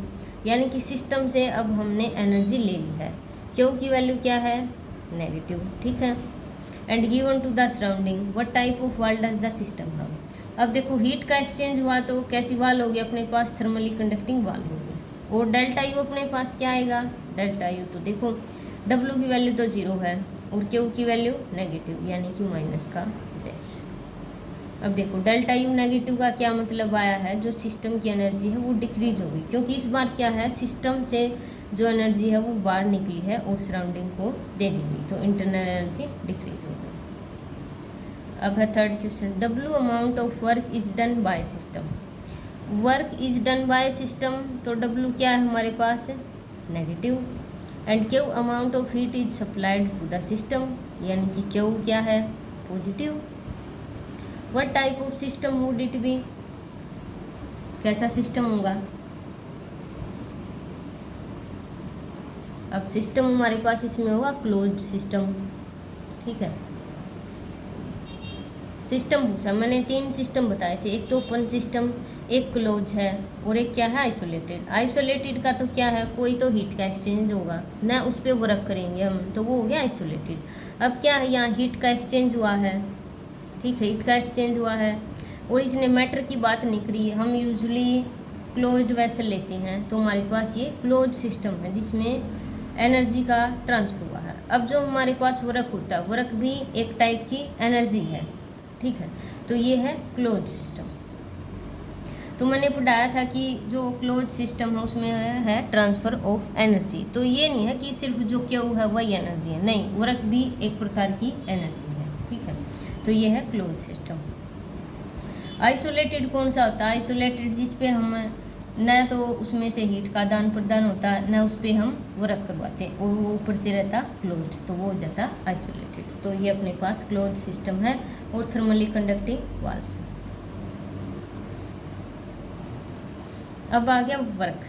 यानी कि सिस्टम से अब हमने एनर्जी ले ली है। क्यू की वैल्यू क्या है, नेगेटिव, ठीक है। And given to the surrounding, what type of wall does the system have. अब देखो हीट का एक्सचेंज हुआ तो कैसी वाल होगी अपने पास, थर्मली कंडक्टिंग वाल होगी। और डेल्टा यू अपने पास क्या आएगा, डेल्टा यू तो देखो डब्ल्यू की वैल्यू तो 0 है और क्यू की वैल्यू नेगेटिव, यानी कि माइनस का डैश। अब देखो डेल्टा यू नेगेटिव का क्या मतलब आया है, जो सिस्टम की एनर्जी है वो डिक्रीज होगी, क्योंकि इस बार क्या है, सिस्टम से जो एनर्जी है वो बाहर निकली है और सराउंडिंग को दे दी गई, तो इंटरनल एनर्जी डिक्रीज हो गई। अब है third question, W amount of work is done by system. Work is done by system, तो डब्ल्यू क्या है हमारे पास, negative. And Q amount of heat is supplied to the system, यानी कि क्यू क्या है, positive. What type of system would it be, कैसा सिस्टम होगा। अब सिस्टम हमारे पास इसमें होगा क्लोज्ड सिस्टम, ठीक है। सिस्टम पूछा मैंने, 3 सिस्टम बताए थे, एक तो ओपन सिस्टम, एक क्लोज है और एक क्या है, आइसोलेटेड। आइसोलेटेड का तो क्या है, कोई तो हीट का एक्सचेंज होगा ना, उस पर वर्क करेंगे हम, तो वो हो गया आइसोलेटेड। अब क्या है, यहाँ हीट का एक्सचेंज हुआ है, ठीक है, हीट का एक्सचेंज हुआ है और इसने मैटर की बात नहीं करी। हम यूजुअली क्लोज्ड वेसल लेते हैं, तो हमारे पास ये क्लोज सिस्टम है जिसमें एनर्जी का ट्रांसफर हुआ है। अब जो हमारे पास वर्क होता है, वर्क भी एक टाइप की एनर्जी है, ठीक है, तो ये है क्लोज सिस्टम। तो मैंने पढ़ाया था कि जो क्लोज सिस्टम है उसमें है ट्रांसफ़र ऑफ एनर्जी। तो ये नहीं है कि सिर्फ जो क्यू है वही एनर्जी है, नहीं, वर्क भी एक प्रकार की एनर्जी है, ठीक है। तो ये है क्लोज सिस्टम। आइसोलेटेड कौन सा होता है, आइसोलेटेड जिस पे हम न तो उसमें से हीट का आदान प्रदान होता, न उस पर हम वर्क करवाते, और वो ऊपर से रहता क्लोज्ड, तो वो हो जाता आइसोलेटेड। तो ये अपने पास क्लोज सिस्टम है और थर्मली कंडक्टिंग वाल्स। अब आ गया वर्क।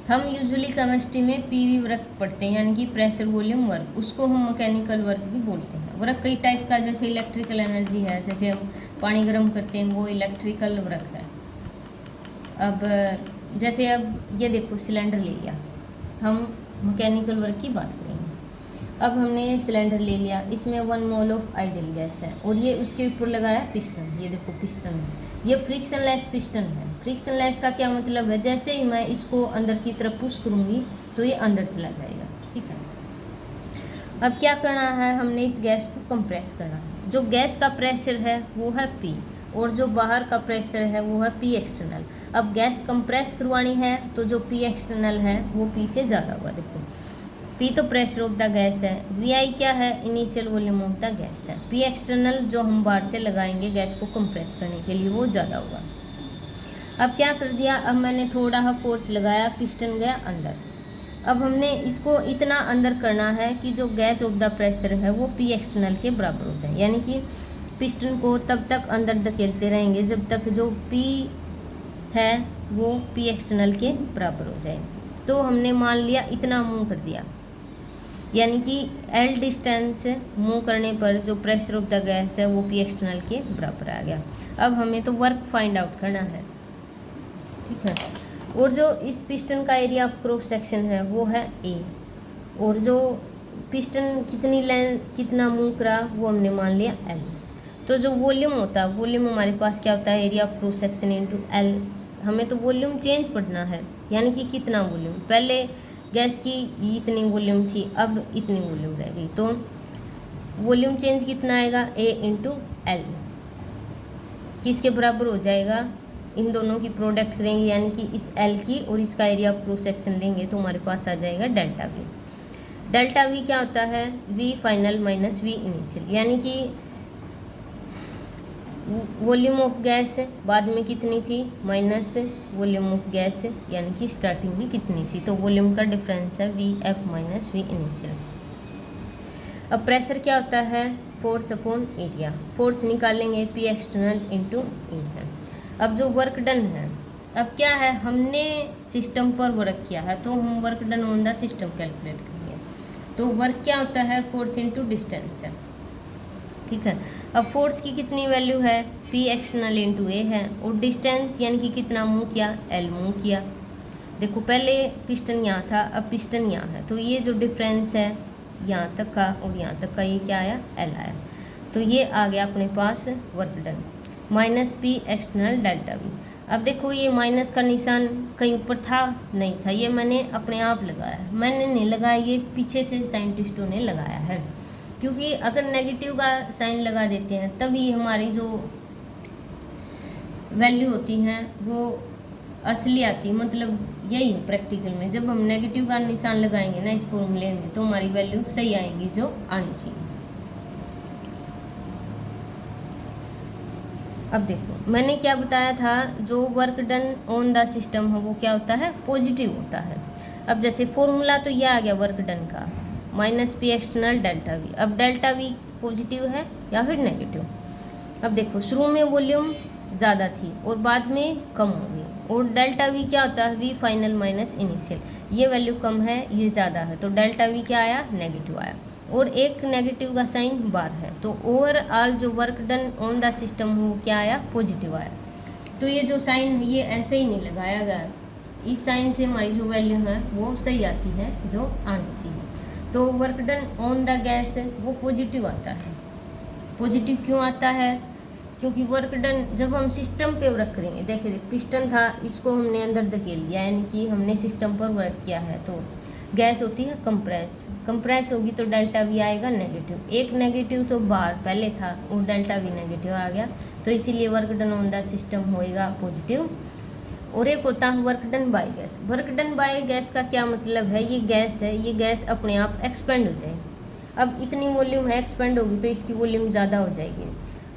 हम यूजुअली केमिस्ट्री में पीवी वर्क पढ़ते हैं, यानी कि प्रेशर वॉल्यूम वर्क, उसको हम मैकेनिकल वर्क भी बोलते हैं। वर्क कई टाइप का, जैसे इलेक्ट्रिकल एनर्जी है, जैसे हम पानी गर्म करते हैं, वो इलेक्ट्रिकल वर्क है। अब जैसे अब ये देखो सिलेंडर ले लिया, हम मैकेनिकल वर्क की बात करेंगे। अब हमने ये सिलेंडर ले लिया, इसमें 1 मोल ऑफ आइडियल गैस है, और ये उसके ऊपर लगाया पिस्टन, ये देखो पिस्टन है, ये फ्रिक्शनलेस पिस्टन है। फ्रिक्शनलेस का क्या मतलब है, जैसे ही मैं इसको अंदर की तरफ पुश करूँगी तो ये अंदर चला जाएगा, ठीक है। अब क्या करना है, हमने इस गैस को कंप्रेस करना है। जो गैस का प्रेशर है वो है P, और जो बाहर का प्रेशर है वो है P एक्सटर्नल। अब गैस कंप्रेस करवानी है तो जो P एक्सटर्नल है वो P से ज़्यादा होगा। देखो P तो प्रेशर ऑफ द गैस है, VI क्या है, initial volume of the gas है। P एक्सटर्नल जो हम बाहर से लगाएंगे गैस को कंप्रेस करने के लिए, वो ज़्यादा होगा। अब क्या कर दिया, अब मैंने थोड़ा सा फोर्स लगाया, पिस्टन गया अंदर। अब हमने इसको इतना अंदर करना है कि जो गैस ऑफ द प्रेशर है वो P एक्सटर्नल के बराबर हो जाए, यानी कि पिस्टन को तब तक अंदर धकेलते रहेंगे जब तक जो P है वो P एक्सटर्नल के बराबर हो जाए। तो हमने मान लिया इतना मूव कर दिया, यानी कि L डिस्टेंस मूव करने पर जो प्रेशर ऑफ द गैस है वो P एक्सटर्नल के बराबर आ गया। अब हमें तो वर्क फाइंड आउट करना है, ठीक है। और जो इस पिस्टन का एरिया ऑफ क्रॉस सेक्शन है वो है A, और जो पिस्टन कितनी लेंथ कितना मूव करा वो हमने मान लिया L। तो जो वॉल्यूम होता है, वॉल्यूम हमारे पास क्या होता है, area of cross section into L। हमें तो वॉल्यूम चेंज पढ़ना है, यानी कि कितना वॉल्यूम, पहले गैस की इतनी वॉल्यूम थी, अब इतनी वॉल्यूम रह गई, तो वॉल्यूम चेंज कितना आएगा, A इंटू L, किसके बराबर हो जाएगा, इन दोनों की प्रोडक्ट करेंगे, यानी कि इस L की और इसका एरिया ऑफ क्रॉस सेक्शन लेंगे तो हमारे पास आ जाएगा डेल्टा V। डेल्टा V क्या होता है, V final minus V initial, यानी कि वॉल्यूम ऑफ गैस बाद में कितनी थी माइनस वॉल्यूम ऑफ गैस, यानी कि स्टार्टिंग में कितनी थी, तो वॉल्यूम का डिफरेंस है VF माइनस V इनिशियल। अब प्रेशर क्या होता है, फोर्स अपॉन एरिया, फोर्स निकालेंगे P एक्सटर्नल इंटू E है। अब जो वर्क डन है, अब क्या है, हमने सिस्टम पर वर्क किया है तो हम work done on the system calculate करेंगे। तो वर्क क्या होता है, फोर्स इंटू डिस्टेंस है, ठीक है। अब फोर्स की कितनी वैल्यू है, P एक्सटर्नल इंटू A है, और डिस्टेंस यानी कि कितना मूव किया, L मूव किया। देखो पहले पिस्टन यहाँ था, अब पिस्टन यहाँ है, तो ये जो डिफरेंस है यहाँ तक का और यहाँ तक का, ये क्या आया, L आया। तो ये आ गया अपने पास work done minus P external delta V। अब देखो ये माइनस का निशान कहीं ऊपर था, नहीं था, ये मैंने अपने आप लगाया है, मैंने नहीं लगाया, ये पीछे से साइंटिस्टों ने लगाया है, क्योंकि अगर नेगेटिव का साइन लगा देते हैं तभी हमारी जो वैल्यू होती हैं वो असली आती है। मतलब यही है प्रैक्टिकल में, जब हम नेगेटिव का निशान लगाएंगे ना इस फॉर्मूले में तो हमारी वैल्यू सही आएगी जो आनी चाहिए। अब देखो मैंने क्या बताया था, जो work done on the system है वो क्या होता है, पॉजिटिव होता है। अब जैसे फॉर्मूला तो यह आ गया वर्क डन का minus P external delta V। अब डेल्टा V पॉजिटिव है या फिर नेगेटिव। अब देखो शुरू में वॉल्यूम ज़्यादा थी और बाद में कम हो गई, और डेल्टा V क्या होता है, V फाइनल माइनस इनिशियल, ये वैल्यू कम है ये ज़्यादा है, तो डेल्टा V क्या आया, नेगेटिव आया, और एक नेगेटिव का साइन बार है, तो ओवरऑल जो work done on the system वो क्या आया, पॉजिटिव आया। तो ये जो साइन है ये ऐसे ही नहीं लगाया गया, इस साइन से हमारी जो वैल्यू है वो सही आती है जो आनी चाहिए। तो work done on the gas वो पॉजिटिव आता है। पॉजिटिव क्यों आता है, क्योंकि वर्क डन जब हम सिस्टम पे वर्क करेंगे, देखिए पिस्टन था इसको हमने अंदर धकेल दिया, यानी कि हमने सिस्टम पर वर्क किया है, तो गैस होती है कंप्रेस होगी तो डेल्टा V आएगा नेगेटिव, एक नेगेटिव तो बाहर पहले था और डेल्टा V नेगेटिव आ गया, तो इसीलिए work done on the system होएगा पॉजिटिव। और एक होता है work done by gas. Work done by gas का क्या मतलब है, ये गैस है, ये गैस अपने आप एक्सपेंड हो जाएगी। अब इतनी वॉल्यूम है, एक्सपेंड होगी तो इसकी वॉल्यूम ज़्यादा हो जाएगी,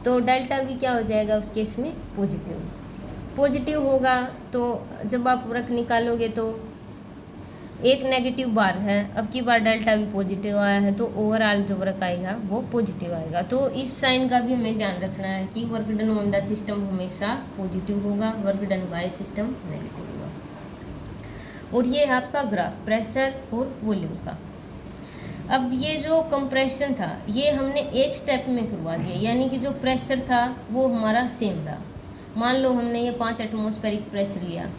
तो डेल्टा V क्या हो जाएगा उस केस में, पॉजिटिव। पॉजिटिव होगा तो जब आप वर्क निकालोगे तो एक नेगेटिव बार है, अब की बार डेल्टा भी पॉजिटिव आया है तो ओवरऑल जो वर्क आएगा वो पॉजिटिव आएगा। तो इस साइन का भी हमें ध्यान रखना है कि work done on the system हमेशा पॉजिटिव होगा, work done by system negative होगा। और ये है आपका ग्राफ प्रेशर और वॉल्यूम का। अब ये जो कंप्रेशन था ये हमने एक स्टेप में करवा दिया, यानी कि जो प्रेशर था वो हमारा सेम रहा। मान लो हमने ये 5 एटमॉस्फेरिक प्रेशर लिया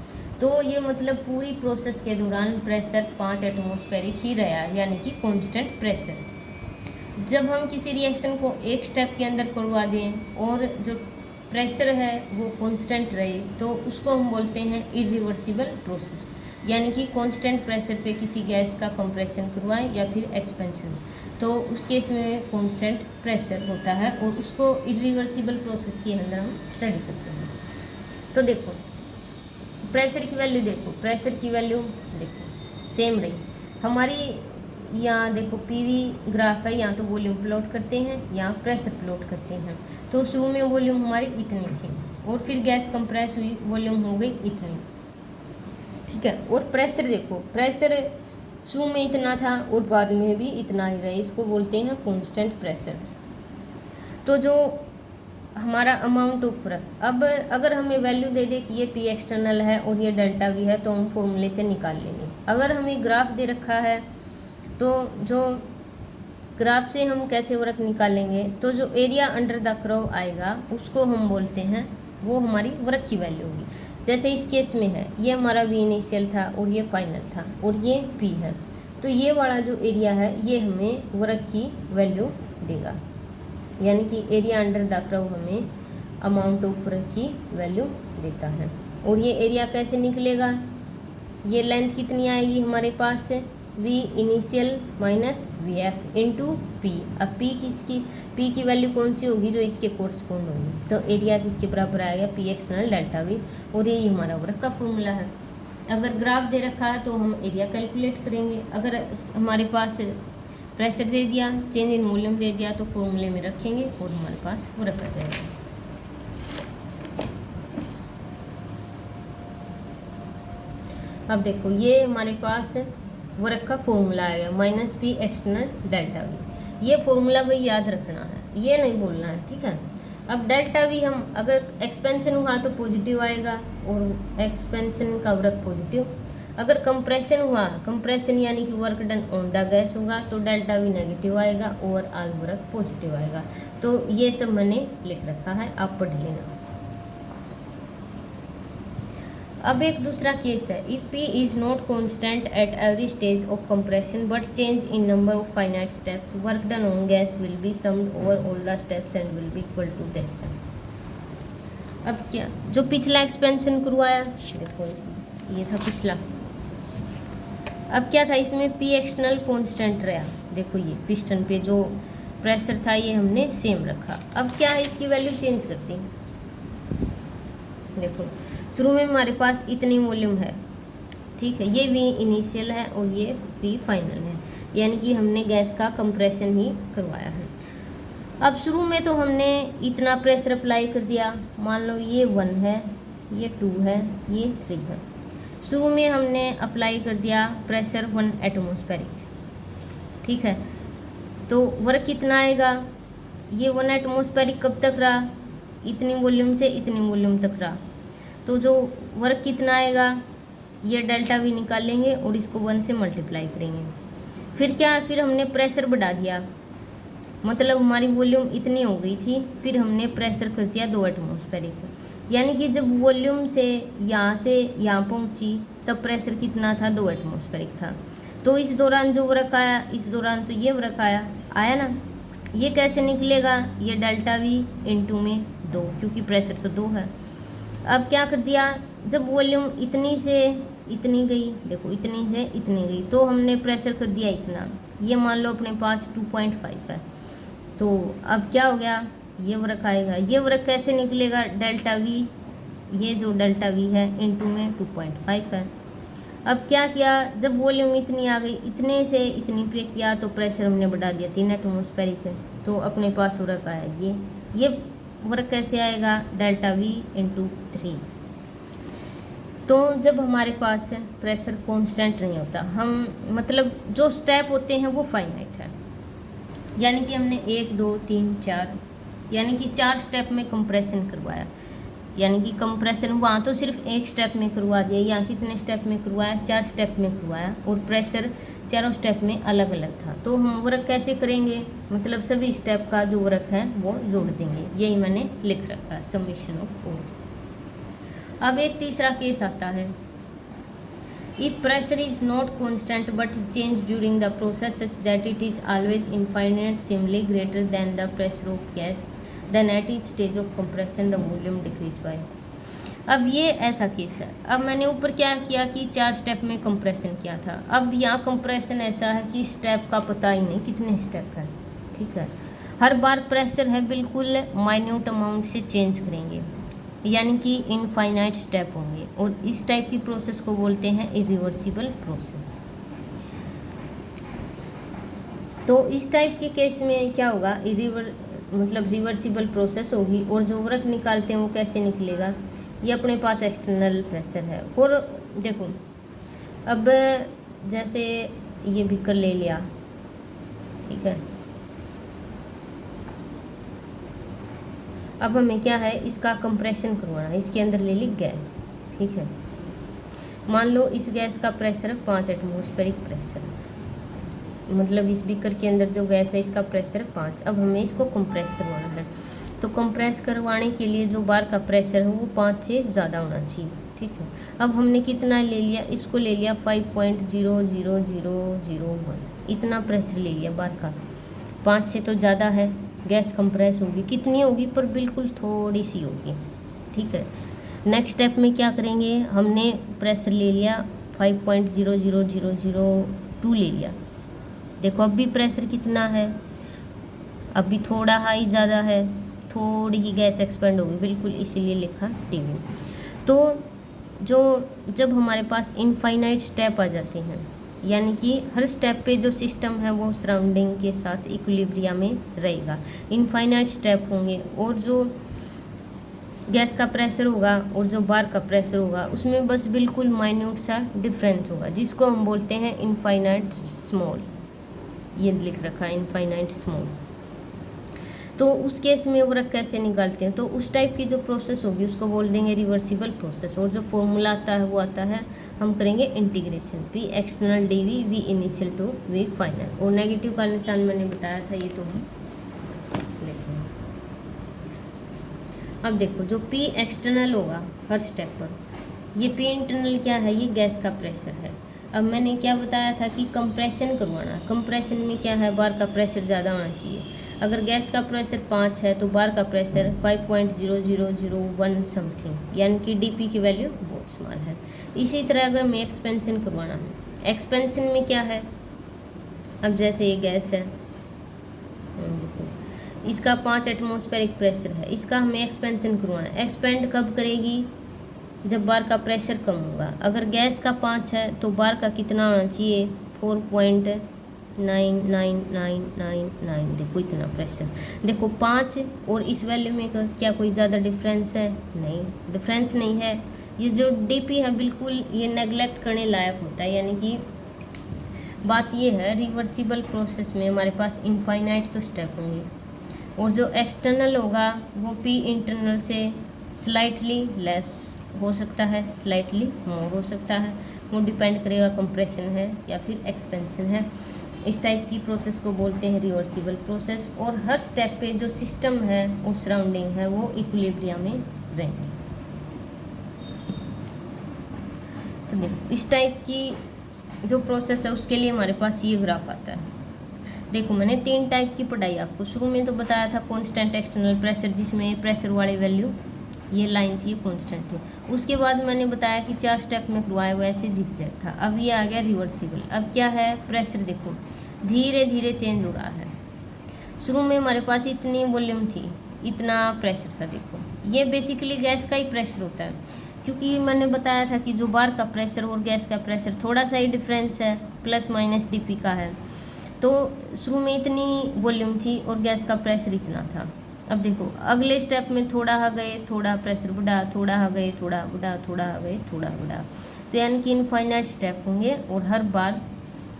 तो ये मतलब पूरी प्रोसेस के दौरान प्रेशर 5 एटमॉस्फेरिक ही रहा, यानी कि कांस्टेंट प्रेशर। जब हम किसी रिएक्शन को एक स्टेप के अंदर करवा दें और जो प्रेशर है वो कांस्टेंट रहे तो उसको हम बोलते हैं इरिवर्सिबल प्रोसेस, यानी कि कांस्टेंट प्रेशर पे किसी गैस का कंप्रेशन करवाएं या फिर एक्सपेंशन, तो उस केस में कांस्टेंट प्रेशर होता है और उसको इरिवर्सिबल प्रोसेस के अंदर हम स्टडी करते हैं। तो देखो प्रेशर की वैल्यू, देखो प्रेशर की वैल्यू देखो सेम रही हमारी। यहाँ देखो पीवी ग्राफ है, यहाँ तो वॉल्यूम प्लॉट करते हैं, यहाँ प्रेशर प्लॉट करते हैं। तो शुरू में वॉल्यूम हमारी इतनी थी और फिर गैस कंप्रेस हुई, वॉल्यूम हो गई इतनी, ठीक है। और प्रेशर देखो, प्रेशर शुरू में इतना था और बाद में भी इतना ही रहे, इसको बोलते हैं कांस्टेंट प्रेशर। तो जो हमारा अमाउंट ऑफ वर्क, अब अगर हमें वैल्यू दे दे कि ये पी एक्सटर्नल है और ये डेल्टा वी है तो हम फॉर्मूले से निकाल लेंगे। अगर हमें ग्राफ दे रखा है तो जो ग्राफ से हम कैसे वर्क निकालेंगे, तो जो एरिया अंडर द कर्व आएगा उसको हम बोलते हैं, वो हमारी वर्क की वैल्यू होगी। जैसे इस केस में है ये हमारा वी इनिशियल था और ये फाइनल था और ये पी है, तो ये वाला जो एरिया है ये हमें वर्क की वैल्यू देगा, यानी कि एरिया अंडर द कर्व हमें अमाउंट ऑफ वर्क की वैल्यू देता है। और ये एरिया कैसे निकलेगा, ये लेंथ कितनी आएगी हमारे पास से V initial minus V F into P. अब पी की वैल्यू कौन सी होगी, जो इसके कोरस्पॉन्ड होगी, तो एरिया किसके बराबर आएगा पी एक्सटर्नल डेल्टा वी, और यही हमारा वर्क का फॉर्मूला है। अगर ग्राफ दे रखा है तो हम एरिया कैलकुलेट करेंगे, अगर हमारे पास प्रेशर दे दिया, चेंज इन वॉल्यूम दे दिया तो फॉर्मूले में रखेंगे और हमारे पास वर्क आ जाएगा। अब देखो ये हमारे पास वर्क का फॉर्मूला आएगा minus P external delta we. ये फॉर्मूला भाई याद रखना है, ये नहीं बोलना है, ठीक है। अब डेल्टा वी हम अगर एक्सपेंशन हुआ तो पॉजिटिव आएगा और एक्सपेंशन का वर्क पॉजिटिव। अगर कंप्रेशन हुआ, कंप्रेशन यानी कि work done on the gas होगा तो डेल्टा वी नेगेटिव आएगा और ऑल वर्क पॉजिटिव आएगा। तो ये सब मैंने लिख रखा है, आप पढ़ लेना। अब एक दूसरा केस है, if P is not constant at every stage of compression but change in number of finite steps, work done on gas will be summed over all the steps and will be equal to this. अब क्या, जो पिछला expansion करवाया देखो ये था पिछला, अब क्या था इसमें पी एक्सटर्नल कांस्टेंट रहा, देखो ये पिस्टन पे जो प्रेशर था ये हमने सेम रखा। अब क्या है, इसकी वैल्यू चेंज करते हैं। देखो शुरू में हमारे पास इतनी वॉल्यूम है, ठीक है, ये वी इनिशियल है और ये वी फाइनल है, यानी कि हमने गैस का कंप्रेशन ही करवाया है। अब शुरू में तो हमने इतना प्रेशर अप्लाई कर दिया, मान लो ये 1 है, ये 2 है, ये 3 है। शुरू में हमने अप्लाई कर दिया प्रेशर 1 एटमॉस्फेरिक, ठीक है, तो वर्क कितना आएगा, ये 1 एटमॉस्फेरिक कब तक रहा, इतनी वॉल्यूम से इतनी वॉल्यूम तक रहा, तो जो वर्क कितना आएगा ये डेल्टा वी निकालेंगे और इसको 1 से मल्टीप्लाई करेंगे। फिर क्या, फिर हमने प्रेशर बढ़ा दिया, मतलब हमारी वॉल्यूम इतनी हो गई थी, फिर हमने प्रेशर कर दिया 2 एटमॉस्फेरिक, यानी कि जब वॉल्यूम से यहाँ पहुँची तब प्रेशर कितना था, 2 एटमॉस्फेरिक था। तो इस दौरान जो वर्क आया, इस दौरान तो ये वर्क आया ना, ये कैसे निकलेगा, ये डेल्टा वी इंटू में 2, क्योंकि प्रेशर तो 2 है। अब क्या कर दिया, जब वॉल्यूम इतनी से इतनी गई, देखो इतनी से इतनी गई, तो हमने प्रेशर कर दिया इतना, ये मान लो अपने पास 2.5 है, तो अब क्या हो गया, ये वर्क आएगा। ये वर्क कैसे निकलेगा, डेल्टा वी, ये जो डेल्टा वी है इंटू में 2.5 है। अब क्या किया, जब वॉल्यूम इतनी आ गई, इतने से इतनी पे किया तो प्रेशर हमने बढ़ा दिया 3 एटमॉस्फेरिक है, तो अपने पास वर्क आया ये वर्क कैसे आएगा, डेल्टा वी इंटू 3, तो जब हमारे पास प्रेशर कांस्टेंट नहीं होता, हम मतलब जो स्टेप होते हैं वो फाइनाइट है, यानी कि हमने 1 2 3 4 यानी कि 4 स्टेप में कंप्रेशन करवाया, यानी कि कंप्रेशन वहाँ तो सिर्फ एक स्टेप में करवा दिया, यहाँ कितने स्टेप में करवाया, 4 स्टेप में करवाया, और प्रेशर चारों स्टेप में अलग अलग था। तो हम वर्क कैसे करेंगे, मतलब सभी स्टेप का जो वर्क है वो जोड़ देंगे, यही मैंने लिख रखा है, समेशन ऑफ ऑल। अब एक तीसरा केस आता है, if pressure is not constant but change during the process such that it is always infinitesimally greater than the pressure of gas, then at each stage of compression the volume decrease by. अब ये ऐसा case है। अब मैंने ऊपर क्या किया कि 4 स्टेप में कंप्रेशन किया था, अब यहाँ कंप्रेशन ऐसा है कि स्टेप का पता ही नहीं कितने स्टेप है, ठीक है। हर बार प्रेशर है बिल्कुल माइन्यूट अमाउंट से चेंज करेंगे, यानी कि इनफाइनाइट स्टेप होंगे, और इस टाइप की प्रोसेस को बोलते हैं इरिवर्सिबल प्रोसेस। तो इस टाइप के केस में क्या होगा, मतलब रिवर्सिबल प्रोसेस होगी, और जो वर्क निकालते हैं वो कैसे निकलेगा, ये अपने पास एक्सटर्नल प्रेशर है। और देखो अब जैसे ये बीकर ले लिया, ठीक है, अब हमें क्या है, इसका कंप्रेशन करवाना है, इसके अंदर ले ली गैस, ठीक है। मान लो इस गैस का प्रेशर 5 एटमॉस्फेरिक प्रेशर, मतलब इस बीकर के अंदर जो गैस है इसका प्रेशर 5। अब हमें इसको कंप्रेस करवाना है, तो कंप्रेस करवाने के लिए जो बार का प्रेशर है वो 5 से ज़्यादा होना चाहिए, ठीक है। अब हमने कितना ले लिया, इसको ले लिया 5.00001, इतना प्रेशर ले लिया बार का, 5 से तो ज़्यादा है, गैस कंप्रेस होगी, कितनी होगी पर बिल्कुल थोड़ी सी होगी, ठीक है। नेक्स्ट स्टेप में क्या करेंगे, हमने प्रेशर ले लिया 5.00002 ले लिया, देखो अब भी प्रेशर कितना है, अभी थोड़ा हाई ज़्यादा है, थोड़ी ही गैस एक्सपेंड होगी बिल्कुल, इसीलिए लिखा टीवी। तो जब हमारे पास इनफाइनाइट स्टेप आ जाते हैं, यानी कि हर स्टेप पे जो सिस्टम है वो सराउंडिंग के साथ इक्विलिब्रियम में रहेगा, इनफाइनाइट स्टेप होंगे, और जो गैस का प्रेशर होगा और जो बार का प्रेशर होगा उसमें बस बिल्कुल माइन्यूट सा डिफरेंस होगा, जिसको हम बोलते हैं इनफाइनाइट स्मॉल, ये लिख रखा है इनफाइनाइट स्मॉल। तो उस केस में वर्क कैसे निकालते हैं, तो उस टाइप की जो प्रोसेस होगी उसको बोल देंगे रिवर्सिबल प्रोसेस, और जो फॉर्मूला आता है वो आता है, हम करेंगे integration P external D V V initial to V final, और नेगेटिव का निशान मैंने बताया था, ये तो हम लेते हैं। अब देखो जो पी एक्सटर्नल होगा हर स्टेप पर, ये पी इंटरनल क्या है, ये गैस का प्रेशर है। अब मैंने क्या बताया था कि कंप्रेशन करवाना, कंप्रेशन में क्या है, बार का प्रेशर ज़्यादा होना चाहिए। अगर गैस का प्रेशर 5 है तो बार का प्रेशर 5.0001 समथिंग, यानी कि डीपी की वैल्यू बहुत स्मॉल है। इसी तरह अगर मैं एक्सपेंशन करवाना है, एक्सपेंशन में क्या है, अब जैसे ये गैस है, इसका 5 एटमॉस्फेरिक प्रेशर है, इसका हमें एक्सपेंशन करवाना है। एक्सपेंड कब करेगी, जब बार का प्रेशर कम होगा। अगर गैस का 5 है तो बार का कितना होना चाहिए, 4.99999, देखो इतना प्रेशर, देखो 5 और इस वैल्यू में क्या कोई ज़्यादा डिफरेंस है, नहीं, डिफरेंस नहीं है। ये जो डीपी है बिल्कुल ये नेगलेक्ट करने लायक होता है, यानी कि बात ये है रिवर्सिबल प्रोसेस में हमारे पास इनफाइनाइट तो स्टेप होंगे, और जो एक्सटर्नल होगा वो पी इंटरनल से स्लाइटली लेस हो सकता है, स्लाइटली मोर हो सकता है, वो डिपेंड करेगा कंप्रेशन है या फिर एक्सपेंशन है। इस टाइप की प्रोसेस को बोलते हैं रिवर्सिबल प्रोसेस, और हर स्टेप पे जो सिस्टम है और सराउंडिंग है वो इक्विलिब्रियम में रहेंगे। तो देखो इस टाइप की जो प्रोसेस है उसके लिए हमारे पास ये ग्राफ आता है। देखो मैंने 3 टाइप की पढ़ाई आपको शुरू में तो बताया था, कांस्टेंट एक्सटर्नल प्रेशर, जिसमें प्रेशर वाली वैल्यू ये लाइन थी, कांस्टेंट थी। उसके बाद मैंने बताया कि 4 स्टेप में करवाया हुआ ऐसे झिकझैक था। अब ये आ गया रिवर्सिबल। अब क्या है, प्रेशर देखो धीरे धीरे चेंज हो रहा है। शुरू में हमारे पास इतनी वॉल्यूम थी, इतना प्रेशर सा, देखो ये बेसिकली गैस का ही प्रेशर होता है, क्योंकि मैंने बताया था कि जो बार का प्रेशर और गैस का प्रेशर थोड़ा सा ही डिफरेंस है, +- dp का है। तो शुरू में इतनी वॉल्यूम थी और गैस का प्रेशर इतना था। अब देखो अगले स्टेप में थोड़ा आ गए, थोड़ा प्रेशर बढ़ा, थोड़ा आ गए, थोड़ा बढ़ा, थोड़ा आ गए, थोड़ा बढ़ा, तो यानी कि इनफाइनाइट स्टेप होंगे और हर बार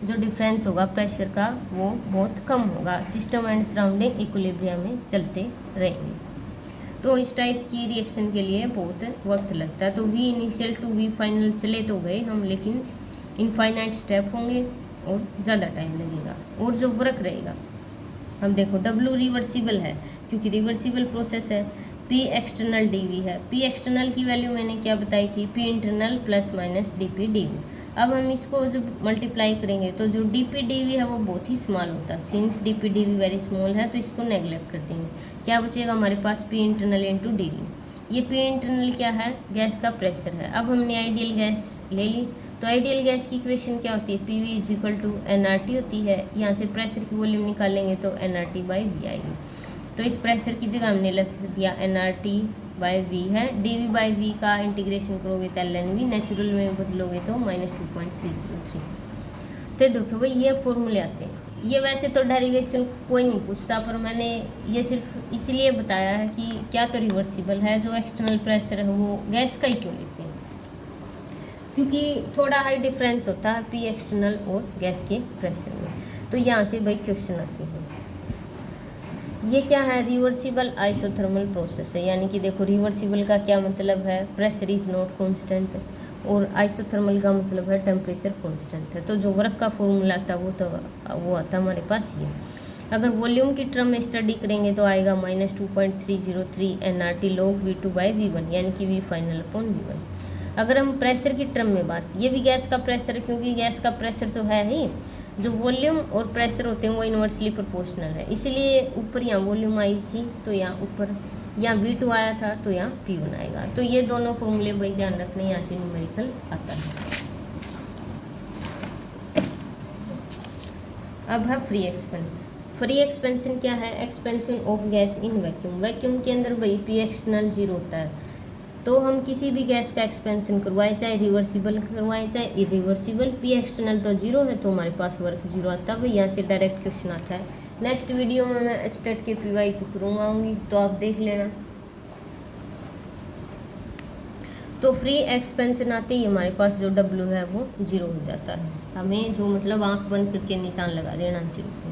जो डिफरेंस होगा प्रेशर का वो बहुत कम होगा। सिस्टम एंड सराउंडिंग इक्विलिब्रियम में चलते रहेंगे। तो इस टाइप की रिएक्शन के लिए बहुत वक्त लगता है। तो V initial to V final चले तो गए हम, लेकिन इनफाइनाइट स्टेप होंगे और ज़्यादा टाइम लगेगा। और जो वर्क रहेगा, अब देखो डब्ल्यू रिवर्सिबल है क्योंकि रिवर्सिबल प्रोसेस है। पी एक्सटर्नल डी वी है। पी एक्सटर्नल की वैल्यू मैंने क्या बताई थी, P internal plus minus D P D V. अब हम इसको जब मल्टीप्लाई करेंगे तो जो डी पी डी वी है वो बहुत ही स्मॉल होता है। Since D P D V very small है तो इसको नेग्लेक्ट कर देंगे। क्या बचेगा हमारे पास, P internal into D V. ये पी इंटरनल क्या है, गैस का प्रेशर है। अब हमने आइडियल गैस ले ली, तो आइडियल गैस की इक्वेशन क्या होती है, P V is equal to N R T होती है। यहाँ से प्रेशर की वॉल्यूम निकालेंगे तो N R T by V आएगी। तो इस प्रेशर की जगह हमने लिख दिया N R T by V है। डी वी बाई वी का इंटीग्रेशन करोगे तो एल एन वी, नेचुरल में बदलोगे तो -2.303। तो देखो भाई ये फॉर्मूले आते हैं। ये वैसे तो डेरिवेशन कोई नहीं पूछता, पर मैंने ये सिर्फ इसलिए बताया है कि क्या तो रिवर्सिबल है, जो एक्सटर्नल प्रेशर है वो गैस का ही क्यों लेते हैं, क्योंकि थोड़ा हाई डिफरेंस होता है पी एक्सटर्नल और गैस के प्रेशर में। तो यहाँ से भाई क्वेश्चन आते हैं। ये क्या है, रिवर्सिबल आइसोथर्मल प्रोसेस है। यानी कि देखो रिवर्सिबल का क्या मतलब है, प्रेशर इज नॉट कांस्टेंट, और आइसोथर्मल का मतलब है टेम्परेचर कांस्टेंट है। तो जो वर्क का फॉर्मूला आता है वो आता है हमारे पास ये। अगर वॉल्यूम की टर्म में स्टडी करेंगे तो आएगा -2.303 NRT log V2 by V1, यानी कि V फाइनल अपॉन V1। अगर हम प्रेशर की टर्म में बात, ये भी गैस का प्रेशर है क्योंकि गैस का प्रेशर तो है ही, जो वॉल्यूम और प्रेशर होते हैं वो इन्वर्सली प्रोपोर्शनल है। इसलिए ऊपर यहाँ वॉल्यूम आई थी तो यहाँ ऊपर यहाँ V2 आया था तो यहाँ P1 आएगा। तो ये दोनों फॉर्मूले भाई ध्यान रखने, यहाँ से न्यूमेरिकल आता है। अब है फ्री एक्सपेंशन। फ्री एक्सपेंशन क्या है, expansion of gas in vacuum. Vacuum के अंदर भाई पी एक्सटर्नल 0 होता है, तो हम किसी भी गैस का एक्सपेंशन करवाएं, चाहे रिवर्सिबल करवाएं चाहे इरिवर्सिबल, पी एक्सटर्नल तो 0 है तो हमारे पास वर्क 0 आता है। भाई यहाँ से डायरेक्ट क्वेश्चन आता है। नेक्स्ट वीडियो में मैं स्टेट के पी वाई की करूँगी तो आप देख लेना। तो फ्री एक्सपेंशन आते ही हमारे पास जो डब्ल्यू है वो 0 हो जाता है। हमें जो मतलब आंख बंद करके निशान लगा देना सिर्फ।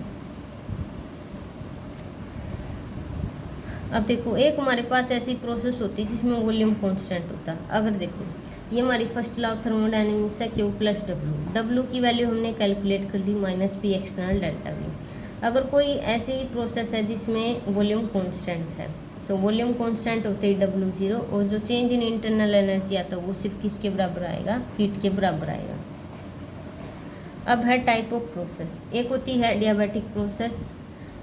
अब देखो एक हमारे पास ऐसी प्रोसेस होती है जिसमें वॉल्यूम कांस्टेंट होता है। अगर देखो ये हमारी फर्स्ट लॉ ऑफ थर्मोडायनेमिक्स है, क्यू प्लस डब्ल्यू। डब्ल्यू की वैल्यू हमने कैलकुलेट कर ली minus P external delta V. अगर कोई ऐसी प्रोसेस है जिसमें वॉल्यूम कांस्टेंट है तो वॉल्यूम कांस्टेंट होते ही डब्ल्यू 0, और जो चेंज इन इंटरनल एनर्जी आता है वो सिर्फ किसके बराबर आएगा, हीट के बराबर आएगा। अब है टाइप ऑफ प्रोसेस। एक होती है एडियाबैटिक प्रोसेस।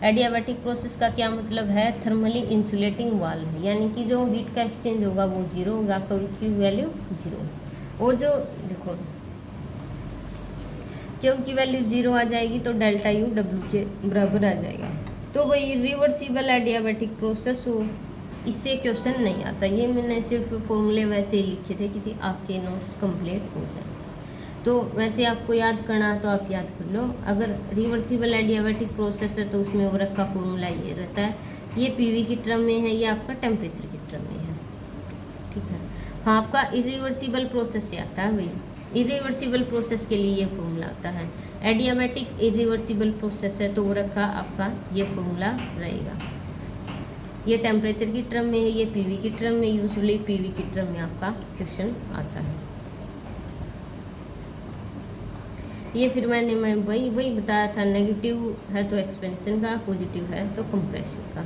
एडियाबैटिक प्रोसेस का क्या मतलब है, थर्मली इंसुलेटिंग वाल है, यानी कि जो हीट का एक्सचेंज होगा वो 0 होगा, क्यू वैल्यू 0। और जो देखो क्यू की वैल्यू 0 आ जाएगी तो डेल्टा यू डब्ल्यू के बराबर आ जाएगा। तो वही रिवर्सिबल एडियाबैटिक प्रोसेस हो, इससे क्वेश्चन नहीं आता। ये मैंने सिर्फ फॉर्मूले वैसे ही लिखे थे कि आपके नोट्स कंप्लीट हो जाए। तो वैसे आपको याद करना तो आप याद कर लो। अगर रिवर्सिबल एडियाबैटिक प्रोसेस है तो उसमें वर्क का फॉर्मूला ये रहता है, ये पीवी की टर्म में है, ये आपका टेम्परेचर की टर्म में है, ठीक है। हाँ आपका इरिवर्सिबल प्रोसेस से आता है भाई, इरिवर्सिबल प्रोसेस के लिए ये फॉर्मूला आता है। एडियाबैटिक इरिवर्सिबल प्रोसेस है तो वर्क का आपका ये फॉर्मूला रहेगा। ये टेम्परेचर की टर्म में है, ये पीवी की टर्म में, यूजुअली पीवी की टर्म में आपका क्वेश्चन आता है। ये फिर मैंने वही बताया था, नेगेटिव है तो एक्सपेंशन का, पॉजिटिव है तो कंप्रेशन का।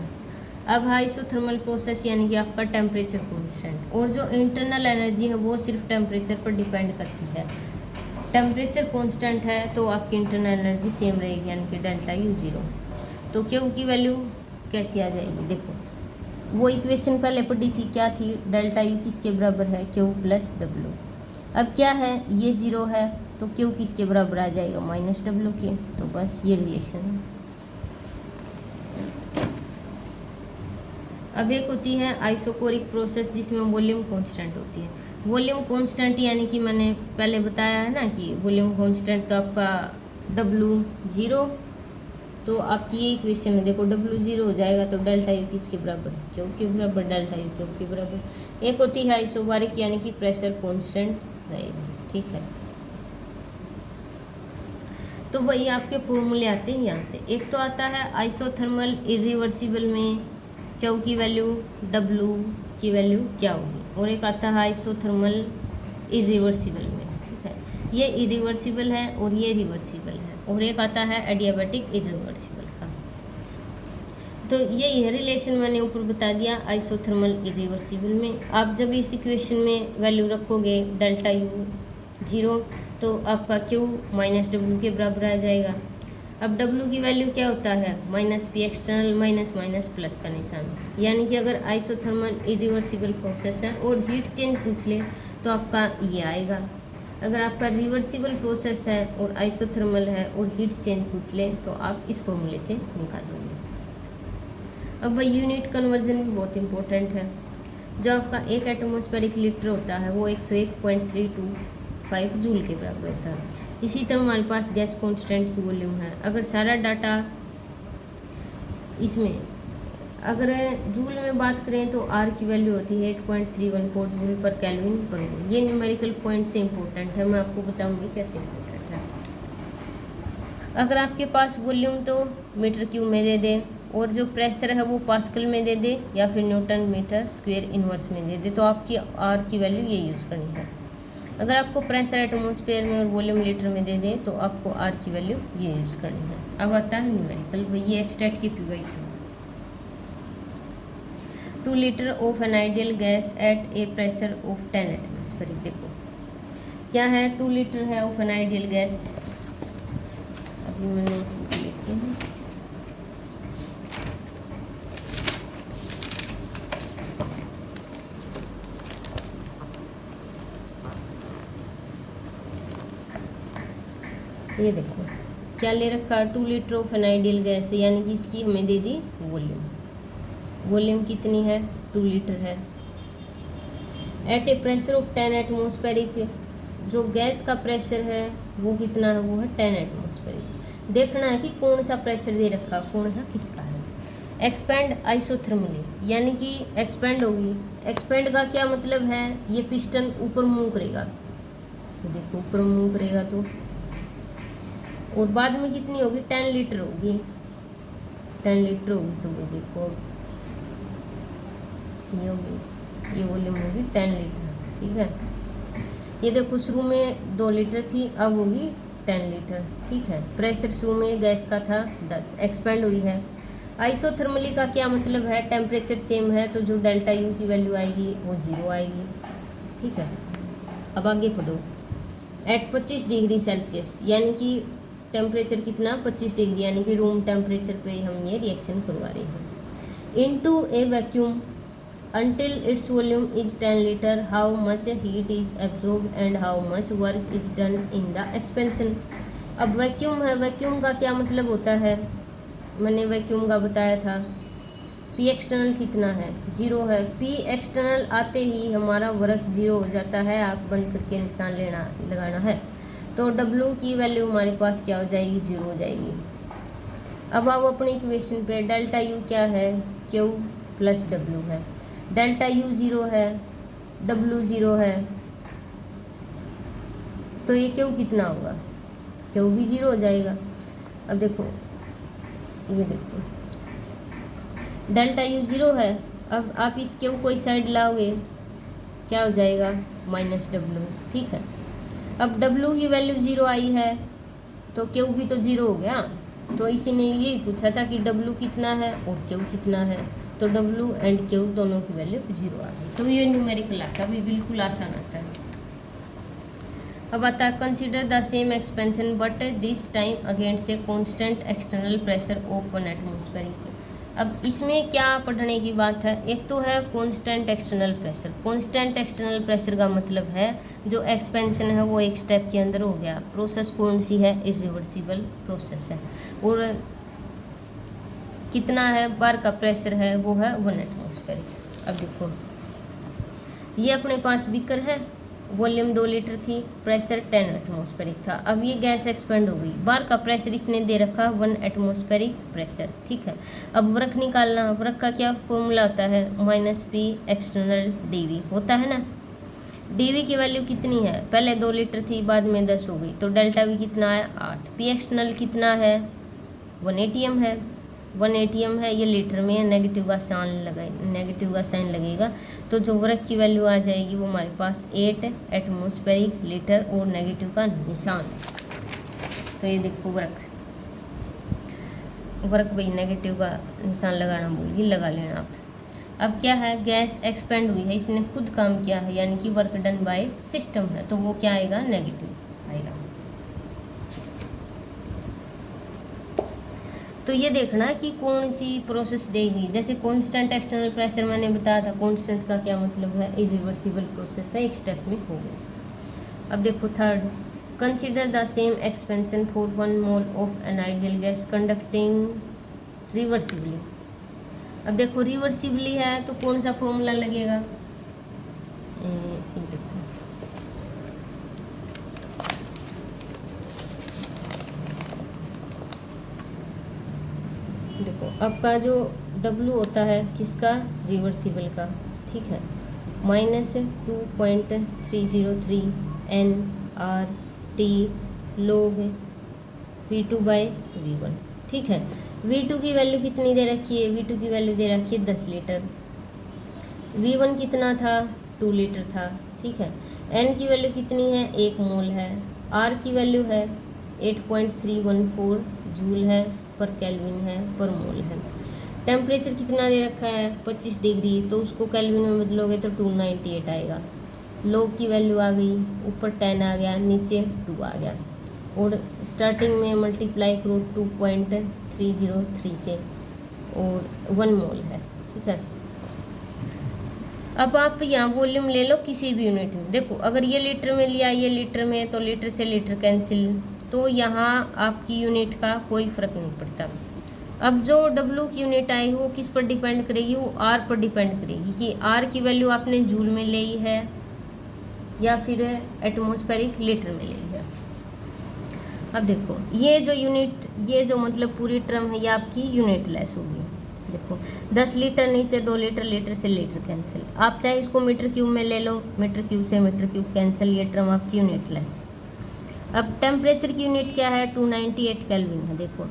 अब है आइसोथर्मल प्रोसेस, यानी कि आपका टेम्परेचर कांस्टेंट, और जो इंटरनल एनर्जी है वो सिर्फ टेम्परेचर पर डिपेंड करती है। टेम्परेचर कांस्टेंट है तो आपकी इंटरनल एनर्जी सेम रहेगी, यानी कि डेल्टा यू 0। तो क्यू की वैल्यू कैसी आ जाएगी, देखो वो इक्वेशन पहले पढ़ी थी, क्या थी, डेल्टा यू किसके बराबर है, क्यू प्लस डब्ल्यू। अब क्या है, ये 0 है तो क्यू किसके बराबर आ जाएगा, माइनस डब्ल्यू के। तो बस ये रिलेशन है। अब एक होती है आइसोकोरिक प्रोसेस जिसमें वॉल्यूम कांस्टेंट होती है। वॉल्यूम कांस्टेंट यानी कि मैंने पहले बताया है ना कि वॉल्यूम कांस्टेंट तो आपका डब्ल्यू 0, तो तो आपकी ये इक्वेशन है, देखो डब्ल्यू जीरो हो जाएगा तो डेल्टा यू किसके बराबर, क्यू के बराबर, डेल्टा यू क्यू के बराबर। एक होती है आइसोबारिक यानी कि प्रेशर कांस्टेंट रहेगा, ठीक है। तो वही आपके फॉर्मूले आते हैं यहाँ से। एक तो आता है आइसोथर्मल इरिवर्सिबल में क्यू की वैल्यू डब्ल्यू की वैल्यू क्या होगी, और एक आता है आइसोथर्मल इरिवर्सिबल में, ठीक है। ये इरिवर्सिबल है और ये रिवर्सिबल है, और एक आता है एडियाबैटिक इरिवर्सिबल का। तो ये रिलेशन मैंने ऊपर बता दिया आइसोथर्मल इरिवर्सिबल में। आप जब इस इक्वेशन में वैल्यू रखोगे डेल्टा यू जीरो, तो आपका क्यू माइनस डब्ल्यू के बराबर आ जाएगा। अब डब्ल्यू की वैल्यू क्या होता है, minus P external minus minus plus का निशान, यानी कि अगर आइसोथर्मल इरिवर्सिबल प्रोसेस है और हीट चेंज पूछ ले तो आपका ये आएगा। अगर आपका रिवर्सिबल प्रोसेस है और आइसोथर्मल है और हीट चेंज पूछ ले तो आप इस फॉर्मूले से निकालोगे। अब वह यूनिट कन्वर्जन भी बहुत इंपॉर्टेंट है। जो आपका एक एटमॉस्फेरिक लीटर होता है वो 101.325 जूल के बराबर होता है। इसी तरह हमारे पास गैस कांस्टेंट की वॉल्यूम है। अगर सारा डाटा इसमें अगर जूल में बात करें तो आर की वैल्यू होती है 8.314 जूल पर केल्विन पर मोल। ये न्यूमेरिकल पॉइंट से इंपॉर्टेंट है, मैं आपको बताऊंगी कैसे इंपॉर्टेंट है। अगर आपके पास वॉल्यूम तो मीटर क्यूब में दे दे और जो प्रेशर है वो पास्कल में दे दे या फिर न्यूटन मीटर स्क्वायर इनवर्स में दे दे, तो आपकी आर की वैल्यू ये यूज़ करनी है। अगर आपको प्रेशर एटमॉस्फेयर में और वॉल्यूम लीटर में दे दे तो आपको आर की वैल्यू ये यूज़ करनी है। अब आता है न्यूमेरिकल, ये एक्सट्रैक्ट की पी/2 2 litre of an ideal gas at a pressure of 10 atmospheric. देखो क्या है, 2 लीटर है ऑफ एन आइडियल गैस। अभी मैंने लिखी है, ये देखो क्या ले रखा, 2 litre of an ideal gas, यानी कि इसकी हमें दे दी वॉल्यूम कितनी है, 2 लीटर है। At a pressure of 10 atmospheric, जो गैस का प्रेशर है वो कितना है, वो है 10 एटमॉस्फेरिक। देखना है कि कौन सा प्रेशर दे रखा, कौन सा किसका है। एक्सपेंड आइसोथर्मली, यानी कि एक्सपेंड होगी। एक्सपेंड का क्या मतलब है, ये पिस्टन ऊपर मूव करेगा, तो देखो ऊपर मूव करेगा तो, और बाद में कितनी होगी, 10 लीटर होगी। 10 लीटर होगी तो ये देखो ये होगी, ये वॉल्यूम होगी 10 लीटर, ठीक है। ये देखो शुरू में 2 लीटर थी, अब होगी 10 लीटर, ठीक है। प्रेशर शुरू में गैस का था 10, एक्सपेंड हुई है। आइसोथर्मली का क्या मतलब है, टेम्परेचर सेम है तो जो डेल्टा यू की वैल्यू आएगी वो 0 आएगी, ठीक है। अब आगे पढ़ो। एट 25 डिग्री सेल्सियस, यानी कि टेम्परेचर कितना, 25 डिग्री, यानी कि रूम टेम्परेचर पे हम ये रिएक्शन करवा रहे हैं। Into A vacuum until its volume is 10 liter, how much heat is absorbed and how much work is done in the expansion। अब वैक्यूम है, वैक्यूम का क्या मतलब होता है, मैंने वैक्यूम का बताया था। पी एक्सटर्नल कितना है, 0 है। पी एक्सटर्नल आते ही हमारा वर्क 0 हो जाता है, आँख बंद करके निशान लगाना है। तो डब्ल्यू की वैल्यू हमारे पास क्या हो जाएगी, 0 हो जाएगी। अब आओ अपनी इक्वेशन पे, डेल्टा यू क्या है, क्यू प्लस डब्ल्यू है। डेल्टा यू 0 है, डब्ल्यू 0 है, तो ये क्यू कितना होगा, क्यू भी 0 हो जाएगा। अब देखो ये देखो डेल्टा यू 0 है, अब आप इस क्यू को इस साइड लाओगे क्या हो जाएगा, माइनस डब्ल्यू, ठीक है। अब डब्ल्यू की वैल्यू 0 आई है तो क्यू भी तो 0 हो गया। तो इसी ने यही पूछा था कि डब्ल्यू कितना है और क्यू कितना है, तो डब्ल्यू एंड क्यू दोनों की वैल्यू 0 आ गई। तो ये न्यूमेरिकल आता है, बिल्कुल आसान आता है। अब आता है consider the same expansion but this time against a constant external pressure of 1 atmospheric. अब इसमें क्या पढ़ने की बात है, एक तो है constant external pressure. Constant external pressure का मतलब है जो एक्सपेंशन है वो एक स्टेप के अंदर हो गया। प्रोसेस कौन सी है, इरिवर्सिबल प्रोसेस है। और कितना है, बार का प्रेशर है वो है 1 एटमॉस्फेरिक। अब देखो ये अपने पास बीकर है, वॉल्यूम 2 लीटर थी, प्रेशर 10 एटमॉस्फेरिक था। अब ये गैस एक्सपेंड हो गई, बाहर का प्रेशर इसने दे रखा 1 एटमॉस्फेरिक प्रेशर, ठीक है। अब वर्क निकालना, वर्क का क्या फॉर्मूला होता है, -P एक्सटर्नल dV होता है ना। dV की वैल्यू कितनी है, पहले 2 लीटर थी, बाद में 10 हो गई, तो डेल्टा V कितना है 8। P एक्सटर्नल कितना है 1 ATM है, 1 ATM है, ये लीटर में है, नेगेटिव का साइन लगेगा, तो जो वर्क की वैल्यू आ जाएगी वो हमारे पास 8 एटमॉस्फेरिक लीटर और नेगेटिव का निशान। तो ये देखो वर्क भाई नेगेटिव का निशान लगाना भूल गई, लगा लेना आप। अब क्या है, गैस एक्सपेंड हुई है, इसने खुद काम किया है, यानी कि वर्क डन बाय सिस्टम है, तो वो क्या आएगा नेगेटिव आएगा। तो ये देखना कि कौन सी प्रोसेस देगी। जैसे कांस्टेंट एक्सटर्नल प्रेशर मैंने बताया था, कांस्टेंट का क्या मतलब है, इरिवर्सिबल प्रोसेस है, एक स्टेप में हो गया। अब देखो third, consider the same expansion for 1 mole of an ideal gas conducting reversibly. अब देखो रिवर्सिबली है तो कौन सा फॉर्मूला लगेगा, देखो आपका जो W होता है किसका, रिवर्सिबल का, ठीक है, -2.303 nRT log V2/V1, ठीक है। V2 की वैल्यू कितनी दे रखी है, V2 की वैल्यू दे रखी है 10 लीटर, V1 कितना था 2 लीटर था, ठीक है। N की वैल्यू कितनी है 1 मोल है, R की वैल्यू है 8.314 जूल है, पर केल्विन है, पर मोल है। टेम्परेचर कितना दे रखा है 25 डिग्री, तो उसको केल्विन में बदलोगे तो 298 आएगा। लोग की वैल्यू आ गई, ऊपर 10 आ गया, नीचे 2 आ गया, और स्टार्टिंग में मल्टीप्लाई करो 2.303 से, और 1 मोल है, ठीक है। अब आप यहाँ वॉल्यूम ले लो किसी भी यूनिट में, देखो अगर ये लीटर में लिया, ये लीटर में, तो लीटर से लीटर कैंसिल, तो यहाँ आपकी यूनिट का कोई फ़र्क नहीं पड़ता। अब जो W की यूनिट आएगी वो किस पर डिपेंड करेगी, वो R पर डिपेंड करेगी कि R की वैल्यू आपने जूल में ली है या फिर एटमॉस्फेरिक लीटर में ली है। अब देखो ये जो यूनिट, ये जो मतलब पूरी टर्म है, ये आपकी यूनिट लेस होगी। देखो 10 लीटर नीचे 2 लीटर, लीटर से लीटर कैंसिल, आप चाहे इसको मीटर क्यूब में ले लो, मीटर क्यूब से मीटर क्यूब कैंसिल, ये टर्म आपकी यूनिट लेस। अब टेम्परेचर की यूनिट क्या है 298 केल्विन है, देखो,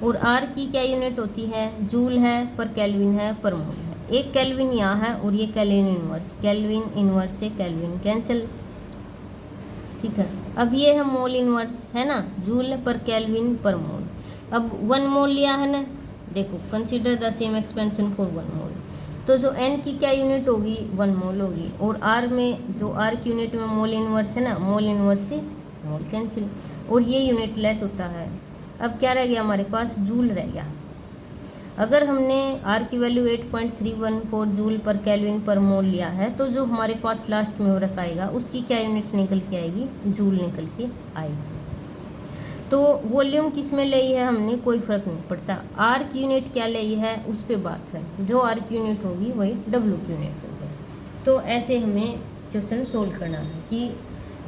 और R की क्या यूनिट होती है, जूल है, पर केल्विन है, पर मोल है। एक केल्विन यहाँ है और ये केल्विन इनवर्स से केल्विन कैंसिल, ठीक है। अब ये है मोल इनवर्स है ना, जूल पर केल्विन पर मोल। अब 1 मोल लिया है ना, देखो consider the same expansion for 1 मोल, तो जो N की क्या यूनिट होगी 1 मोल होगी, और R में जो R की यूनिट में मोल इनवर्स है ना, मोल इनवर्स से मोल कैंसिल, और ये यूनिट लेस होता है। अब क्या रह गया हमारे पास, जूल रह गया। अगर हमने R की वैल्यू 8.314 जूल पर केल्विन पर मोल लिया है, तो जो हमारे पास लास्ट में वर्क आएगा उसकी क्या यूनिट निकल के आएगी, जूल निकल के आएगी। तो वॉल्यूम किस में ली है हमने, कोई फ़र्क नहीं पड़ता, R की यूनिट क्या ली है उस पर बात है, जो R की यूनिट होगी वही W की यूनिट होगी। तो ऐसे हमें क्वेश्चन सोल्व करना है कि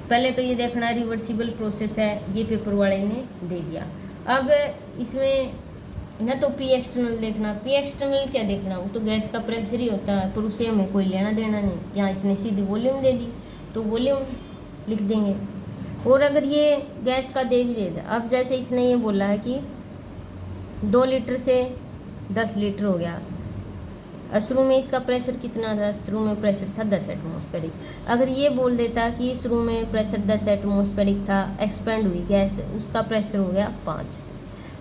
पहले तो ये देखना रिवर्सिबल प्रोसेस है, ये पेपर वाले ने दे दिया। अब इसमें ना तो P एक्सटर्नल देखना, P एक्सटर्नल क्या देखना, वो तो गैस का प्रेशर ही होता है, पर उसे हमें कोई लेना देना नहीं, यहाँ इसने सीधी वॉल्यूम दे दी तो वॉल्यूम लिख देंगे। और अगर ये गैस का दे भी देता, अब जैसे इसने ये बोला है कि 2 लीटर से 10 लीटर हो गया, शुरू में इसका प्रेशर कितना था, शुरू में प्रेशर था 10 एटमॉस्फेरिक। अगर ये बोल देता कि शुरू में प्रेशर 10 एटमॉस्फेरिक था, एक्सपेंड हुई गैस, उसका प्रेशर हो गया 5,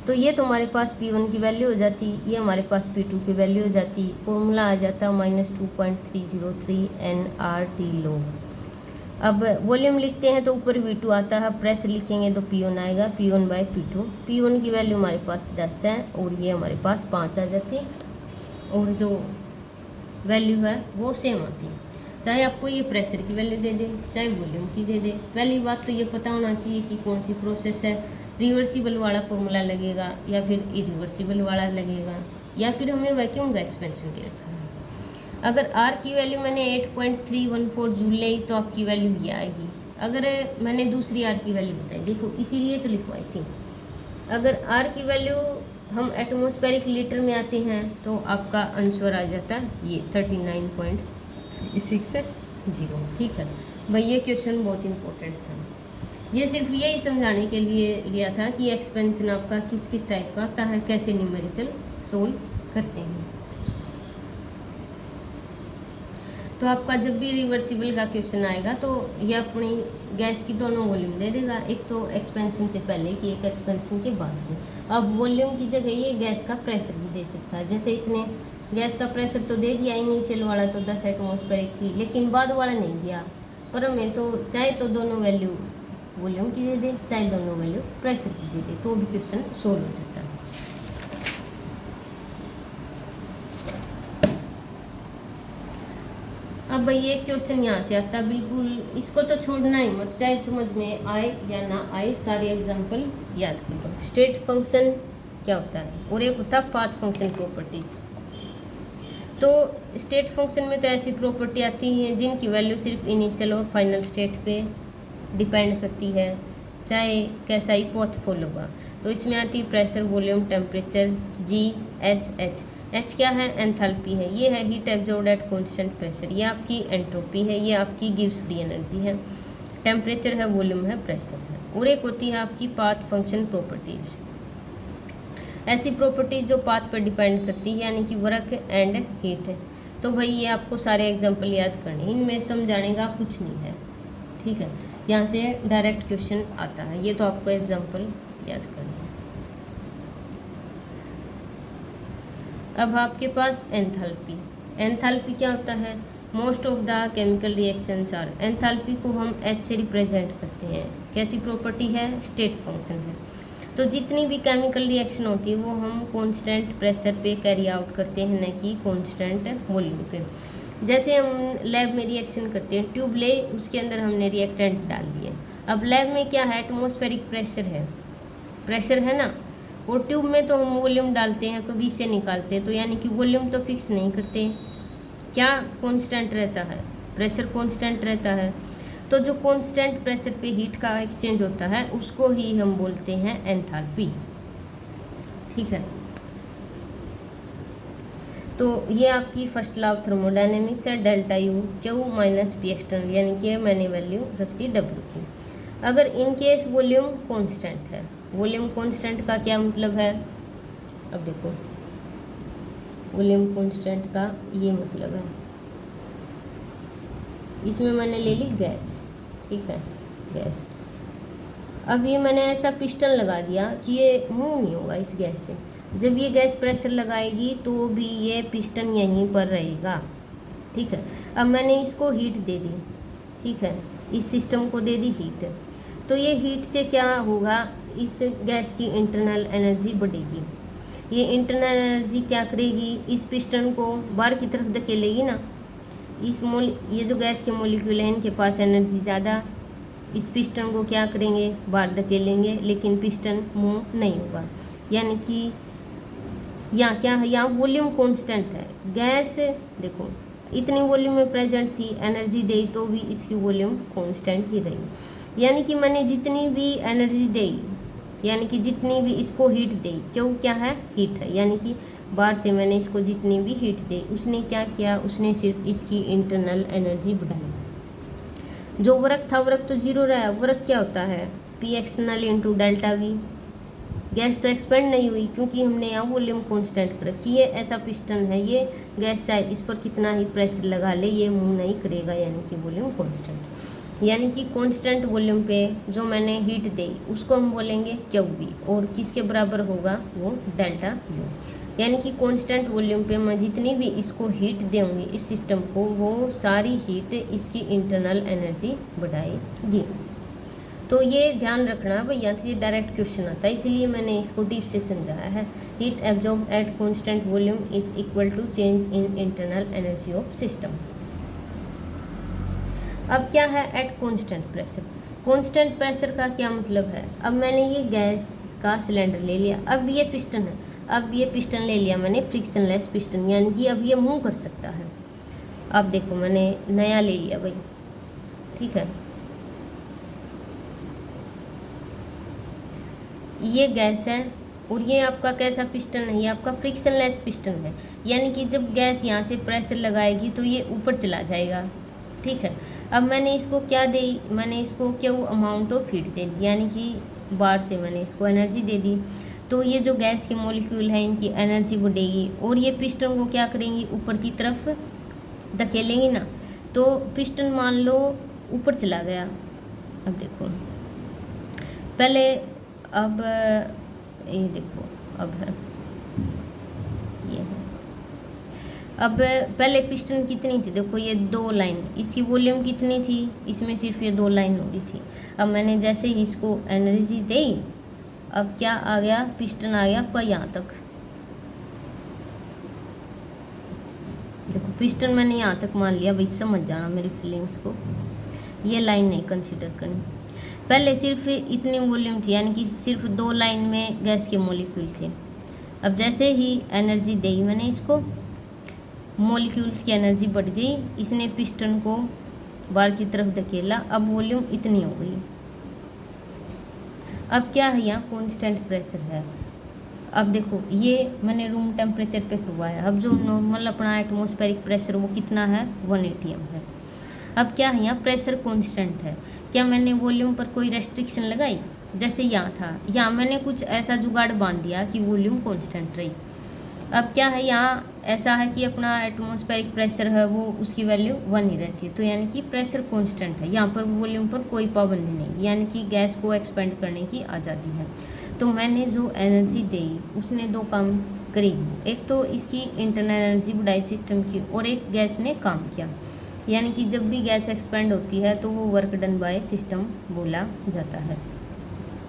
तो ये तुम्हारे पास P1 की वैल्यू हो जाती, ये हमारे पास P2 की वैल्यू हो जाती, फॉर्मूला आ जाता -2.303 nRT log। अब वॉल्यूम लिखते हैं तो ऊपर V2 आता है, प्रेशर लिखेंगे तो P1 आएगा, P1/P2। P1 की वैल्यू हमारे पास 10 है और ये हमारे पास 5 आ जाती, और जो वैल्यू है वो सेम आती है, चाहे आपको ये प्रेशर की वैल्यू दे दे चाहे वॉल्यूम की दे दे। पहली बात तो ये पता होना चाहिए कि कौन सी प्रोसेस है, रिवर्सिबल वाला फॉर्मूला लगेगा या फिर इरिवर्सिबल वाला लगेगा, या फिर हमें वैक्यूम का एक्सपेंशन ले रखा है। अगर आर की वैल्यू मैंने 8.314 जूल ली तो आपकी वैल्यू ये आएगी। अगर मैंने दूसरी आर की वैल्यू बताई, देखो इसीलिए तो लिखवाई थी। अगर आर की वैल्यू हम एटमॉस्फेरिक लीटर में आते हैं तो आपका आंसर आ जाता है ये 39.60। ठीक है भाई, ये क्वेश्चन बहुत इंपॉर्टेंट था। ये सिर्फ यही समझाने के लिए लिया था कि एक्सपेंशन आपका किस किस टाइप का आता है, कैसे न्यूमेरिकल सोल्व करते हैं। तो आपका जब भी रिवर्सिबल का क्वेश्चन आएगा तो ये अपनी गैस की दोनों वॉल्यूम दे देगा, एक तो एक्सपेंशन से पहले की, एक एक्सपेंशन के बाद में। अब वॉल्यूम की जगह ये गैस का प्रेशर भी दे सकता है। जैसे इसने गैस का प्रेशर तो दे दिया, इनिशियल वाला तो 10 एटमॉस्फेरिक थी, लेकिन बाद वाला नहीं दिया। पर हमें तो चाहे तो दोनों वैल्यू वॉल्यूम की दे दे, चाहे दोनों वैल्यू प्रेशर की दे दे, तो भी क्वेश्चन सोल्व हो जाता है। अब भाई ये क्वेश्चन यहाँ से आता है, बिल्कुल इसको तो छोड़ना ही मत, चाहे समझ में आए या ना आए, सारे एग्जाम्पल याद कर लो। स्टेट फंक्शन क्या होता है और एक होता है पाथ फंक्शन प्रॉपर्टीज। तो स्टेट फंक्शन में तो ऐसी प्रॉपर्टी आती हैं जिनकी वैल्यू सिर्फ इनिशियल और फाइनल स्टेट पे डिपेंड करती है, चाहे कैसा ही पथ फॉलो हुआ। तो इसमें आती है प्रेशर, वॉल्यूम, टेम्परेचर, जी, एस, एच। एच क्या है? एंथैल्पी है, ये है heat absorbed eight constant pressure, ये आपकी एंट्रोपी है, ये आपकी गिव्स फ्री एनर्जी है। टेम्परेचर है, वॉल्यूम है, प्रेशर है। और एक होती है आपकी पाथ फंक्शन प्रॉपर्टीज, ऐसी प्रॉपर्टीज जो पाथ पर डिपेंड करती है, यानी कि वर्क एंड हीट है। तो भाई ये आपको सारे एग्जाम्पल याद करने, इनमें समझाने का कुछ नहीं है। ठीक है, यहाँ से डायरेक्ट क्वेश्चन आता है, ये तो आपको एग्जाम्पल याद करना है। अब आपके पास एंथैल्पी। एंथैल्पी क्या होता है? Most of the chemical reactions are, enthalpy को हम एच से रिप्रेजेंट करते हैं। कैसी प्रॉपर्टी है? स्टेट फंक्शन है। तो जितनी भी केमिकल रिएक्शन होती है वो हम कांस्टेंट प्रेशर पे कैरी आउट करते हैं, न कि कांस्टेंट वॉल्यूम पे। जैसे हम लैब में रिएक्शन करते हैं, ट्यूब ले, उसके अंदर हमने रिएक्टेंट डाल दिए। अब लैब में क्या है? एटमॉस्फेरिक प्रेशर है ना, और ट्यूब में तो हम वॉल्यूम डालते हैं, कभी से निकालते हैं, तो यानी कि वॉल्यूम तो फिक्स नहीं करते, क्या कांस्टेंट रहता है? प्रेशर कांस्टेंट रहता है। तो जो कांस्टेंट प्रेशर पे हीट का एक्सचेंज होता है उसको ही हम बोलते हैं एंथैल्पी। ठीक है, तो ये आपकी फर्स्ट लॉ ऑफ थर्मोडायनेमिक्स है, delta you Q minus P external, यानी कि मैंने वैल्यू रख दी डब्ल्यू की। अगर इन केस वॉल्यूम कांस्टेंट है, वॉल्यूम कांस्टेंट का क्या मतलब है? अब देखो, वॉल्यूम कांस्टेंट का ये मतलब है, इसमें मैंने ले ली गैस। ठीक है, गैस। अब ये मैंने ऐसा पिस्टन लगा दिया कि ये मूव नहीं होगा इस गैस से। जब ये गैस प्रेशर लगाएगी तो भी ये पिस्टन यहीं पर रहेगा। ठीक है, अब मैंने इसको हीट दे दी। ठीक है, इस सिस्टम को दे दी हीट, तो ये हीट से क्या होगा? इस गैस की इंटरनल एनर्जी बढ़ेगी। ये इंटरनल एनर्जी क्या करेगी? इस पिस्टन को बाहर की तरफ धकेलेगी ना। ये जो गैस के मॉलिक्यूल हैं इनके पास एनर्जी ज़्यादा, इस पिस्टन को क्या करेंगे? बाहर धकेलेंगे, लेकिन पिस्टन मूव नहीं होगा। यानी कि यहाँ क्या है? यहाँ वॉल्यूम कांस्टेंट है। गैस देखो इतनी वॉल्यूम में प्रेजेंट थी, एनर्जी दी तो भी इसकी वॉल्यूम कांस्टेंट ही रही। यानी कि मैंने जितनी भी एनर्जी दी, यानी कि जितनी भी इसको हीट दी, क्यों क्या है? हीट है। यानी कि बाहर से मैंने इसको जितनी भी हीट दी, उसने क्या किया? उसने सिर्फ इसकी इंटरनल एनर्जी बढ़ाई। जो वर्क था वर्क तो जीरो रहा। वर्क क्या होता है? P external into delta we. Gas तो एक्सपेंड नहीं हुई क्योंकि हमने यहाँ वॉल्यूम कांस्टेंट कर रखी है। ऐसा पिस्टन है, ये गैस चाहे इस पर कितना ही प्रेशर लगा ले ये मूव नहीं करेगा, यानी कि वॉल्यूम कांस्टेंट। यानी कि कांस्टेंट वॉल्यूम पे जो मैंने हीट दी उसको हम बोलेंगे क्यू बी, और किसके बराबर होगा? वो डेल्टा यू। यानी कि कांस्टेंट वॉल्यूम पे मैं जितनी भी इसको हीट दूंगी इस सिस्टम को, वो सारी हीट इसकी इंटरनल एनर्जी बढ़ाएगी। तो ये ध्यान रखना भाई, यहाँ से डायरेक्ट क्वेश्चन आता है, इसलिए मैंने इसको डीप से समझाया है। Heat absorb at constant volume is equal to change in internal energy of system. अब क्या है at constant pressure? Constant pressure का क्या मतलब है? अब मैंने ये गैस का सिलेंडर ले लिया, अब ये पिस्टन है, अब ये पिस्टन ले लिया मैंने फ्रिक्शनलेस पिस्टन, यानी कि अब ये मूव कर सकता है। अब देखो मैंने नया ले लिया भाई, ठीक है। ये गैस है और ये आपका कैसा पिस्टन है, ये आपका फ्रिक्शनलेस पिस्टन है, यानी कि जब गैस यहाँ से प्रेशर लगाएगी तो ये ऊपर चला जाएगा, ठीक है। अब मैंने इसको क्या दे, मैंने इसको क्यू अमाउंट ऑफ हीट दे दी, यानी कि बार से मैंने इसको एनर्जी दे दी। तो ये जो गैस के मॉलिक्यूल हैं इनकी एनर्जी बढ़ेगी और ये पिस्टन को क्या करेंगी, ऊपर की तरफ धकेलेंगी ना। तो पिस्टन मान लो ऊपर चला गया। अब देखो पहले, अब ये देखो अब है ये है। अब पहले पिस्टन कितनी थी, देखो ये 2 लाइन, इसकी वॉल्यूम कितनी थी, इसमें सिर्फ ये 2 लाइन हो रही थी। अब मैंने जैसे ही इसको एनर्जी दी, अब क्या आ गया, पिस्टन आ गया पर यहाँ तक। देखो पिस्टन मैंने यहाँ तक मान लिया भाई, समझ जाना मेरी फीलिंग्स को, ये लाइन नहीं कंसीडर करनी। पहले सिर्फ इतनी वॉल्यूम थी, यानी कि सिर्फ 2 लाइन में गैस के मॉलिक्यूल थे। अब जैसे ही एनर्जी दी मैंने इसको, मॉलिक्यूल्स की एनर्जी बढ़ गई, इसने पिस्टन को बाहर की तरफ धकेला, अब वॉल्यूम इतनी हो गई। अब क्या है, यहाँ कांस्टेंट प्रेशर है। अब देखो ये मैंने रूम टेम्परेचर पे करवाया, अब जो नॉर्मल अपना एटमॉस्फेरिक प्रेशर वो कितना है, 1 atm है। अब क्या है, यहाँ प्रेशर कांस्टेंट है। क्या मैंने वॉल्यूम पर कोई रेस्ट्रिक्शन लगाई, जैसे यहाँ था, यहाँ मैंने कुछ ऐसा जुगाड़ बांध दिया कि वॉल्यूम कांस्टेंट रही। अब क्या है, यहाँ ऐसा है कि अपना एटमॉस्फेरिक प्रेशर है वो उसकी वैल्यू 1 ही रहती है, तो यानी कि प्रेशर कांस्टेंट है। यहाँ पर वॉल्यूम पर कोई पाबंदी नहीं, यानी कि गैस को एक्सपेंड करने की आज़ादी है। तो मैंने जो एनर्जी दी उसने 2 काम करी, एक तो इसकी इंटरनल एनर्जी बढ़ाई सिस्टम की, और एक गैस ने काम किया। यानी कि जब भी गैस एक्सपेंड होती है तो वो वर्क डन बाय सिस्टम बोला जाता है।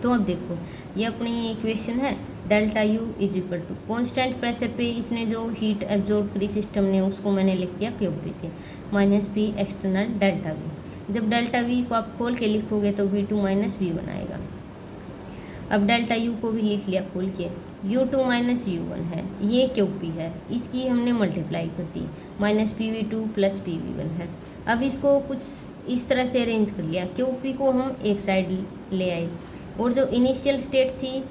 तो अब देखो ये अपनी इक्वेशन है, delta U is equal to constant pressure पे इसने जो हीट एब्जॉर्ब करी सिस्टम ने, उसको मैंने लिख दिया क्यू पी से, minus P external delta we. जब डेल्टा वी को आप खोल के लिखोगे तो V2 माइनस V1 आएगा। अब डेल्टा यू को भी लिख लिया खोल के, U2 माइनस U1 है, ये क्यू पी है, इसकी हमने मल्टीप्लाई कर दी, माइनस PV2 प्लस PV1 है। अब इसको कुछ इस तरह से अरेंज कर लिया, क्यू पी को हम एक साइड ले आए, और जो इनिशियल स्टेट थी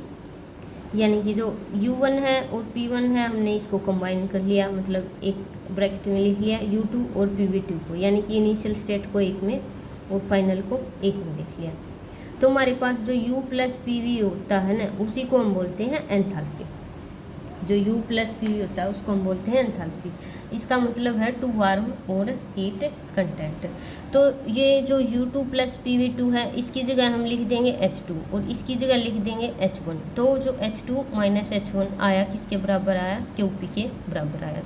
यानी कि जो U1 है और P1 है, हमने इसको कंबाइन कर लिया, मतलब एक ब्रैकेट में लिख लिया U2 और PV2 को, यानी कि इनिशियल स्टेट को एक में और फाइनल को एक में लिख लिया। तो हमारे पास जो U प्लस PV होता है ना, उसी को हम बोलते हैं एंथैल्पी। जो U प्लस PV होता है उसको हम बोलते हैं एंथैल्पी। इसका मतलब है टू वार्म और हीट कंटेंट। तो ये जो U2 प्लस PV2 है, इसकी जगह हम लिख देंगे H2 और इसकी जगह लिख देंगे H1। तो जो H2 माइनस H1 आया किसके बराबर आया, QP के बराबर आया।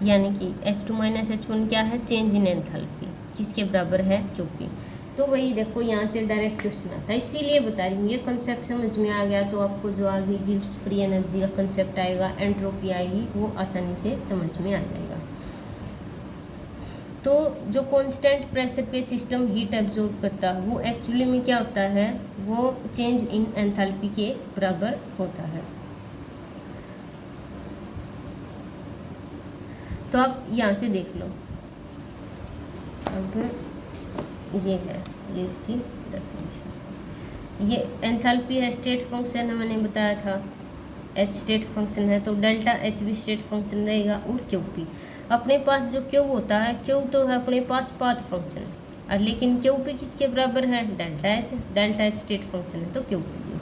यानी कि H2 माइनस H1 क्या है, चेंज इन एंथैल्पी, किसके बराबर है, QP। तो वही देखो यहाँ से डायरेक्ट क्वेश्चन आता है, इसीलिए बता रही हूँ। ये कंसेप्ट समझ में आ गया तो आपको जो आगे गिब्स फ्री एनर्जी का कंसेप्ट आएगा, एंट्रोपी आएगी, वो आसानी से समझ में आ जाएगा। तो जो कांस्टेंट प्रेशर पे सिस्टम हीट एब्जॉर्ब करता है वो एक्चुअली में क्या होता है, वो चेंज इन एंथैल्पी के बराबर होता है। तो आप यहाँ से देख लो, अब ये है, ये इसकी डेफिनेशन। ये एंथैल्पी है, स्टेट फंक्शन है, मैंने बताया था H स्टेट फंक्शन है, तो डेल्टा H भी स्टेट फंक्शन रहेगा, और क्यू पी अपने पास जो क्यू होता है, क्यू तो है अपने पास पाथ फंक्शन, और लेकिन क्यू पी किसके बराबर है, डेल्टा H स्टेट फंक्शन है तो क्यू पी।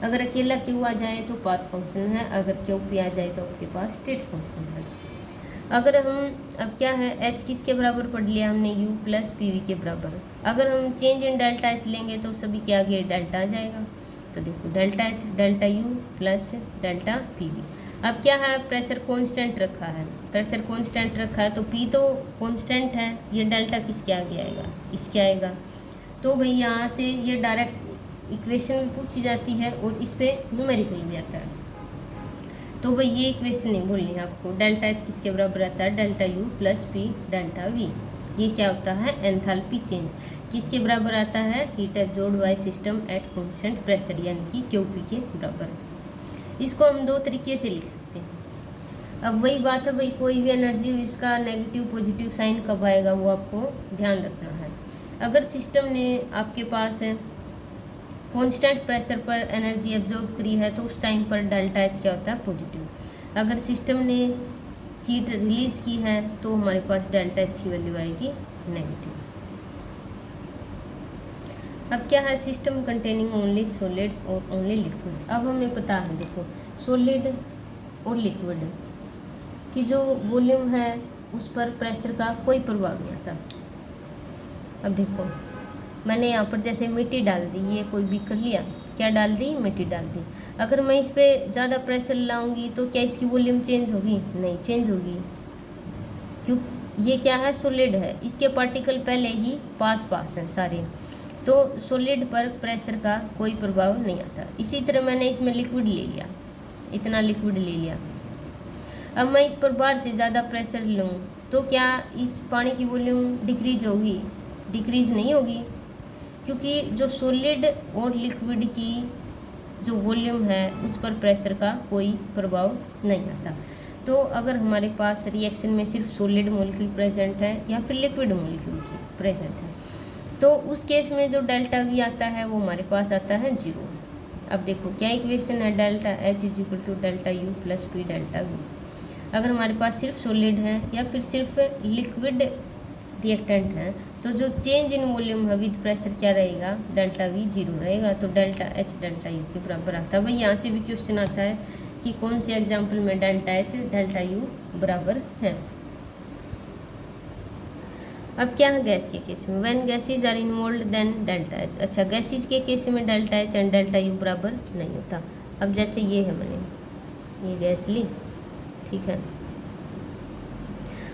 अगर अकेला क्यू आ जाए तो पाथ फंक्शन है, अगर क्यू पी आ जाए तो आपके पास स्टेट फंक्शन है। अगर हम अब क्या है, H किसके बराबर पढ़ लिया हमने, U प्लस PV के बराबर। अगर हम चेंज इन डेल्टा H लेंगे तो सभी के आगे डेल्टा आ जाएगा। तो देखो delta H delta U plus delta PV। अब क्या है, प्रेशर कांस्टेंट रखा है, प्रेशर कांस्टेंट रखा है तो P तो कांस्टेंट है, ये डेल्टा किसके आगे आएगा, इसके आएगा। तो भाई यहाँ से ये डायरेक्ट इक्वेशन भी पूछी जाती है और इस पर न्यूमेरिकल भी आता है। तो भाई ये इक्वेशन नहीं भूलनी है आपको, डेल्टा H किसके बराबर रहता है, delta U plus P delta V। ये क्या होता है, एंथैल्पी चेंज, किसके बराबर आता है, heat absorbed by system eight constant pressure, यानी कि QP के बराबर। इसको हम 2 तरीके से लिख सकते हैं। अब वही बात है भाई, कोई भी एनर्जी इसका नेगेटिव पॉजिटिव साइन कब आएगा वो आपको ध्यान रखना है। अगर सिस्टम ने आपके पास कांस्टेंट प्रेशर पर एनर्जी एब्जॉर्ब करी है तो उस टाइम पर डेल्टा एच क्या होता है, पॉजिटिव। अगर सिस्टम ने हीट रिलीज की है तो हमारे पास डेल्टा एच की वैल्यू आएगी नेगेटिव। अब क्या है, सिस्टम कंटेनिंग ओनली सॉलिड्स और ओनली लिक्विड। अब हमें पता है देखो, सॉलिड और लिक्विड की जो वॉल्यूम है उस पर प्रेशर का कोई प्रभाव नहीं आता। अब देखो मैंने यहाँ पर जैसे मिट्टी डाल दी, ये कोई बीकर लिया, क्या डाल दी, मिट्टी डाल दी। अगर मैं इस पर ज़्यादा प्रेशर लाऊंगी तो क्या इसकी वॉल्यूम चेंज होगी, नहीं चेंज होगी, क्योंकि ये क्या है, सॉलिड है, इसके पार्टिकल पहले ही पास हैं सारे, तो सॉलिड पर प्रेशर का कोई प्रभाव नहीं आता। इसी तरह मैंने इसमें लिक्विड ले लिया, इतना लिक्विड ले लिया, अब मैं इस पर बाहर से ज़्यादा प्रेशर लूँ तो क्या इस पानी की वॉल्यूम डिक्रीज होगी, डिक्रीज नहीं होगी, क्योंकि जो सॉलिड और लिक्विड की जो वॉल्यूम है उस पर प्रेशर का कोई प्रभाव नहीं आता। तो अगर हमारे पास रिएक्शन में सिर्फ सॉलिड मॉलिक्यूल प्रेजेंट है या फिर लिक्विड मॉलिक्यूल प्रेजेंट है तो उस केस में जो डेल्टा वी आता है वो हमारे पास आता है 0। अब देखो क्या इक्वेशन है, delta H is equal to delta U plus P delta V. अगर हमारे पास सिर्फ सॉलिड है या फिर सिर्फ लिक्विड रिएक्टेंट है तो जो चेंज इन वॉल्यूम है विद प्रेशर क्या रहेगा, डेल्टा वी 0 रहेगा, तो डेल्टा एच डेल्टा यू के बराबर आता है। भाई यहाँ से भी क्वेश्चन आता है कि कौन से एग्जाम्पल में डेल्टा एच डेल्टा यू बराबर है। अब क्या है गैस के केस में, when gases are involved then delta H. अच्छा, गैसेज के केस में delta H and delta U बराबर नहीं होता। अब जैसे ये है, मैंने ये गैस ली, ठीक है,